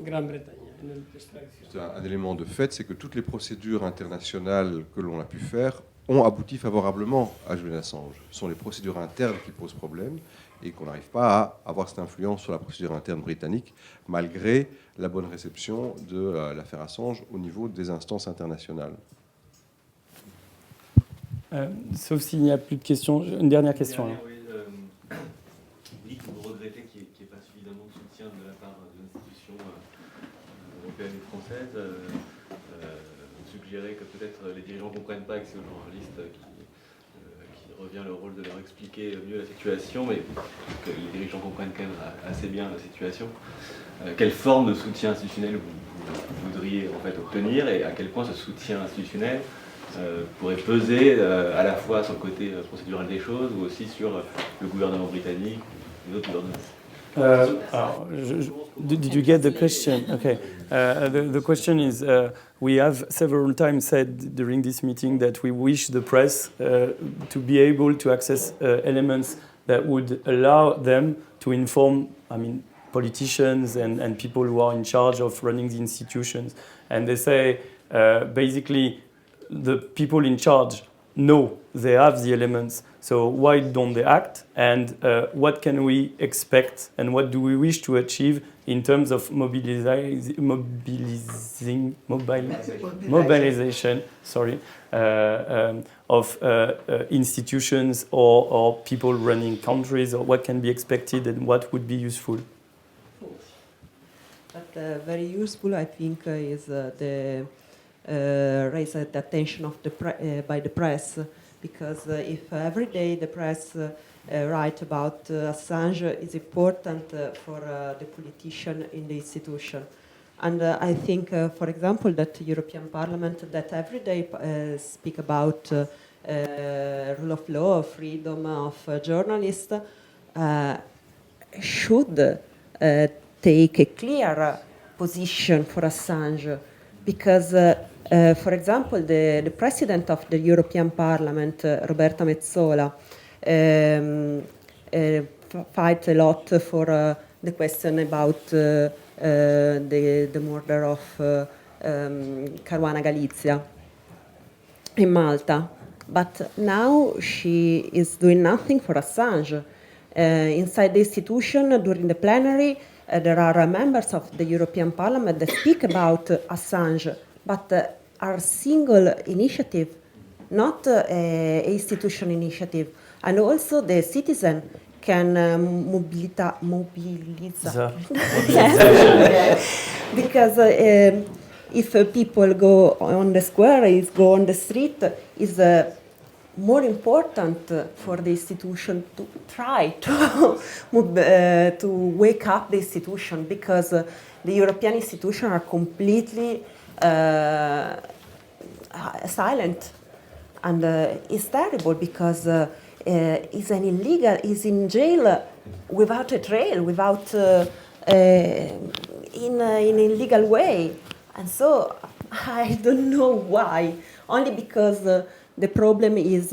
Gran Bretaña, en el extradición. Un élément de fait, c'est que toutes les procédures internationales que l'on a pu faire ont abouti favorablement à Julian Assange. Ce sont les procédures internes qui posent problème et qu'on n'arrive pas à avoir cette influence sur la procédure interne britannique, malgré la bonne réception de l'affaire Assange au niveau des instances internationales. Sauf s'il n'y a plus de questions. Une dernière question. Vous dites que vous regrettez qu'il n'y ait pas suffisamment de soutien de la part de l'institution européenne et française. Vous suggérez que peut-être les dirigeants ne comprennent pas que c'est aux journalistes qui revient le rôle de leur expliquer mieux la situation, mais que les dirigeants comprennent quand même assez bien la situation. Quelle forme de soutien institutionnel vous voudriez en fait obtenir et à quel point ce soutien institutionnel pourrait peser à la fois sur le côté procédural des choses ou aussi sur le gouvernement britannique et d'autres gouvernements? Did you get the question? Okay. The question is, we have several times said during this meeting that we wish the press to be able to access elements that would allow them to inform, politicians and people who are in charge of running the institutions. And they say, basically, the people in charge know they have the elements, so why don't they act? And what can we expect and what do we wish to achieve in terms of mobilization of institutions or people running countries, or what can be expected and what would be useful? But very useful, I think, is the raise the attention of by the press, because if every day the press write about Assange, is important for the politician in the institution. And I think, for example, that the European Parliament that every day speak about rule of law, freedom of journalists, should take a clear position for Assange, because, for example, the president of the European Parliament, Roberta Metsola, fight a lot for the question about the murder of Caruana Galizia in Malta. But now she is doing nothing for Assange. Inside the institution, during the plenary, there are members of the European Parliament that speak about Assange, but are single initiative, not an institution initiative. And also the citizen can mobilize. Yes. Because if people go on the square, go on the street, is more important for the institution to try to wake up the institution, because the European institutions are completely silent, and it's terrible because he's an illegal, he's in jail without a trail, without in an illegal way, and so I don't know why. Only because the problem is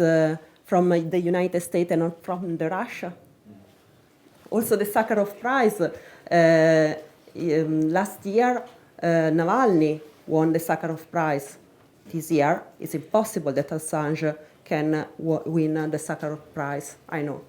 from the United States and not from the Russia. Also, the Sakharov Prize last year, Navalny won the Sakharov Prize. This year, it's impossible that Assange can win the Sakharov Prize. I know.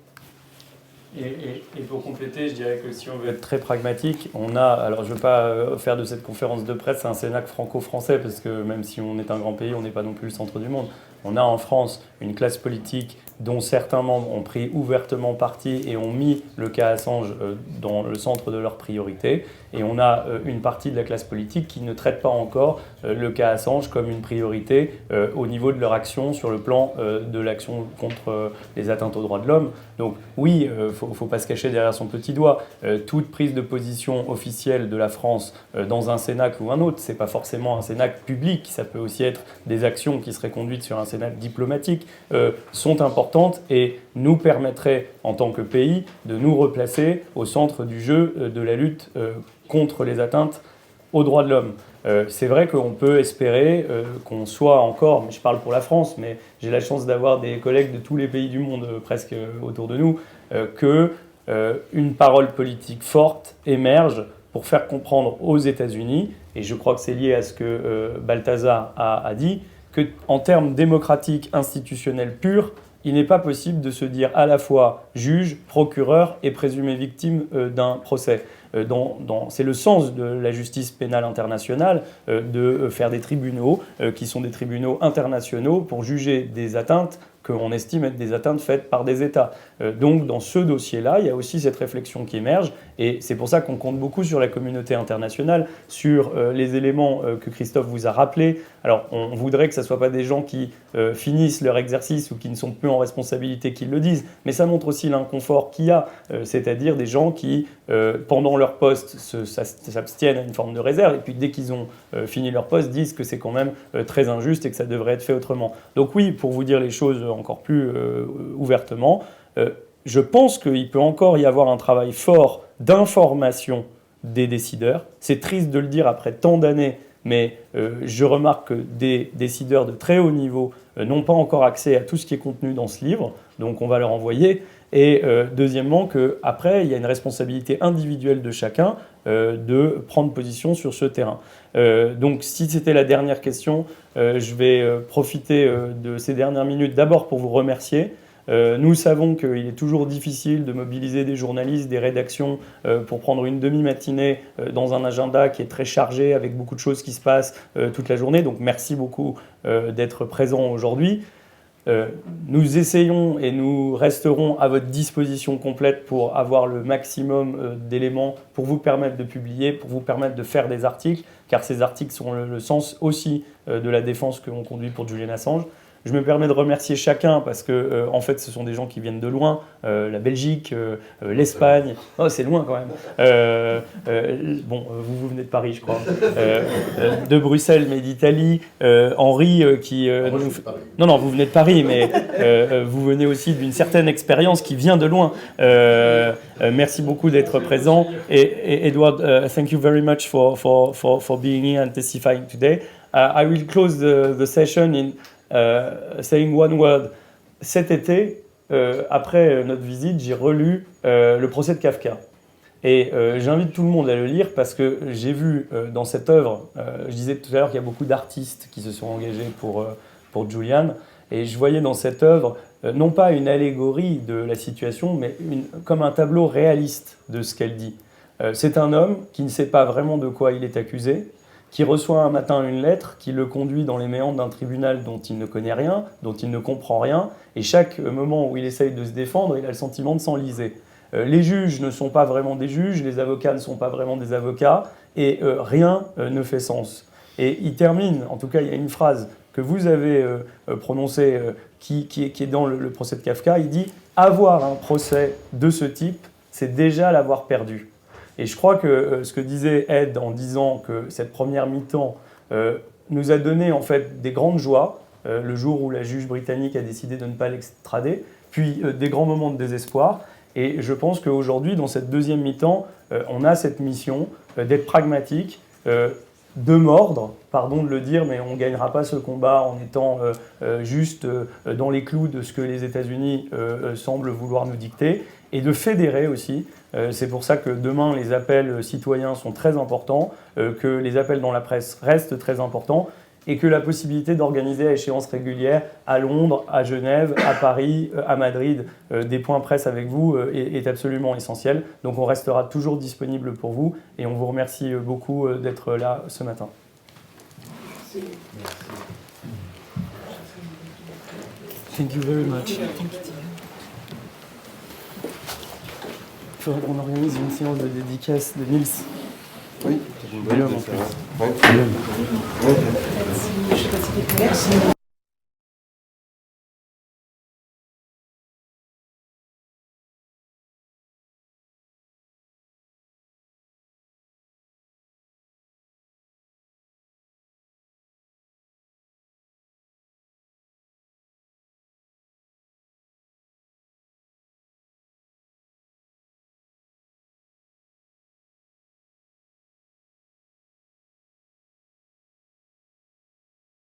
Et pour compléter, je dirais que si on veut être très pragmatique, on a, alors je ne veux pas faire de cette conférence de presse un cénacle franco-français, parce que même si on est un grand pays, on n'est pas non plus le centre du monde. On a en France une classe politique dont certains membres ont pris ouvertement parti et ont mis le cas Assange dans le centre de leurs priorités. Et on a une partie de la classe politique qui ne traite pas encore le cas Assange comme une priorité au niveau de leur action sur le plan de l'action contre les atteintes aux droits de l'homme. Donc oui, faut pas se cacher derrière son petit doigt. Toute prise de position officielle de la France dans un cénacle ou un autre, c'est pas forcément un cénacle public, ça peut aussi être des actions qui seraient conduites sur un cénacle diplomatique, sont importantes et nous permettraient en tant que pays de nous replacer au centre du jeu de la lutte contre les atteintes aux droits de l'homme. C'est vrai qu'on peut espérer qu'on soit encore, mais je parle pour la France, mais j'ai la chance d'avoir des collègues de tous les pays du monde presque autour de nous, qu'une parole politique forte émerge pour faire comprendre aux États-Unis, et je crois que c'est lié à ce que Balthazar a dit, qu'en termes démocratiques, institutionnels purs, il n'est pas possible de se dire à la fois juge, procureur et présumé victime d'un procès. C'est le sens de la justice pénale internationale de faire des tribunaux qui sont des tribunaux internationaux pour juger des atteintes qu'on estime être des atteintes faites par des États. Donc dans ce dossier-là, il y a aussi cette réflexion qui émerge, et c'est pour ça qu'on compte beaucoup sur la communauté internationale, sur les éléments que Christophe vous a rappelés. Alors on voudrait que ce ne soit pas des gens qui finissent leur exercice ou qui ne sont plus en responsabilité qui le disent, mais ça montre aussi l'inconfort qu'il y a, c'est-à-dire des gens qui, pendant leur poste, s'abstiennent à une forme de réserve, et puis dès qu'ils ont fini leur poste, disent que c'est quand même très injuste et que ça devrait être fait autrement. Donc oui, pour vous dire les choses encore plus ouvertement, je pense qu'il peut encore y avoir un travail fort d'information des décideurs. C'est triste de le dire après tant d'années, mais je remarque que des décideurs de très haut niveau n'ont pas encore accès à tout ce qui est contenu dans ce livre, donc on va leur envoyer. Et deuxièmement, qu'après, il y a une responsabilité individuelle de chacun de prendre position sur ce terrain. Donc si c'était la dernière question, je vais profiter de ces dernières minutes d'abord pour vous remercier. Nous savons qu'il est toujours difficile de mobiliser des journalistes, des rédactions pour prendre une demi-matinée dans un agenda qui est très chargé avec beaucoup de choses qui se passent toute la journée. Donc merci beaucoup d'être présents aujourd'hui. Nous essayons et nous resterons à votre disposition complète pour avoir le maximum d'éléments pour vous permettre de publier, pour vous permettre de faire des articles, car ces articles sont le sens aussi de la défense que l'on conduit pour Julian Assange. Je me permets de remercier chacun parce que, en fait, ce sont des gens qui viennent de loin, la Belgique, l'Espagne. Oh, c'est loin quand même. Bon, vous venez de Paris, je crois. De Bruxelles, mais d'Italie. Henri, qui. Non, vous venez de Paris, mais vous venez aussi d'une certaine expérience qui vient de loin. Merci beaucoup d'être présent. Et Edward, thank you very much for being here and testifying today. I will close the session in saying one word. Cet été, après notre visite, j'ai relu le procès de Kafka. Et j'invite tout le monde à le lire parce que j'ai vu dans cette œuvre, je disais tout à l'heure qu'il y a beaucoup d'artistes qui se sont engagés pour Julian, et je voyais dans cette œuvre non pas une allégorie de la situation, mais comme un tableau réaliste de ce qu'elle dit. C'est un homme qui ne sait pas vraiment de quoi il est accusé, qui reçoit un matin une lettre qui le conduit dans les méandres d'un tribunal dont il ne connaît rien, dont il ne comprend rien, et chaque moment où il essaye de se défendre, il a le sentiment de s'enliser. Les juges ne sont pas vraiment des juges, les avocats ne sont pas vraiment des avocats, et rien ne fait sens. Et il termine, en tout cas il y a une phrase que vous avez prononcée qui est dans le procès de Kafka, il dit « Avoir un procès de ce type, c'est déjà l'avoir perdu ». Et je crois que ce que disait Ed en disant que cette première mi-temps nous a donné en fait des grandes joies, le jour où la juge britannique a décidé de ne pas l'extrader, puis des grands moments de désespoir. Et je pense qu'aujourd'hui, dans cette deuxième mi-temps, on a cette mission d'être pragmatique, de mordre, pardon de le dire, mais on ne gagnera pas ce combat en étant juste dans les clous de ce que les États-Unis semblent vouloir nous dicter, et de fédérer aussi. C'est pour ça que demain, les appels citoyens sont très importants, que les appels dans la presse restent très importants, et que la possibilité d'organiser à échéance régulière à Londres, à Genève, à Paris, à Madrid, des points presse avec vous est absolument essentiel. Donc on restera toujours disponible pour vous et on vous remercie beaucoup d'être là ce matin. Thank you very much. Il faudrait qu'on organise une séance de dédicace de Nils. Oui, Guillaume en plus. Merci.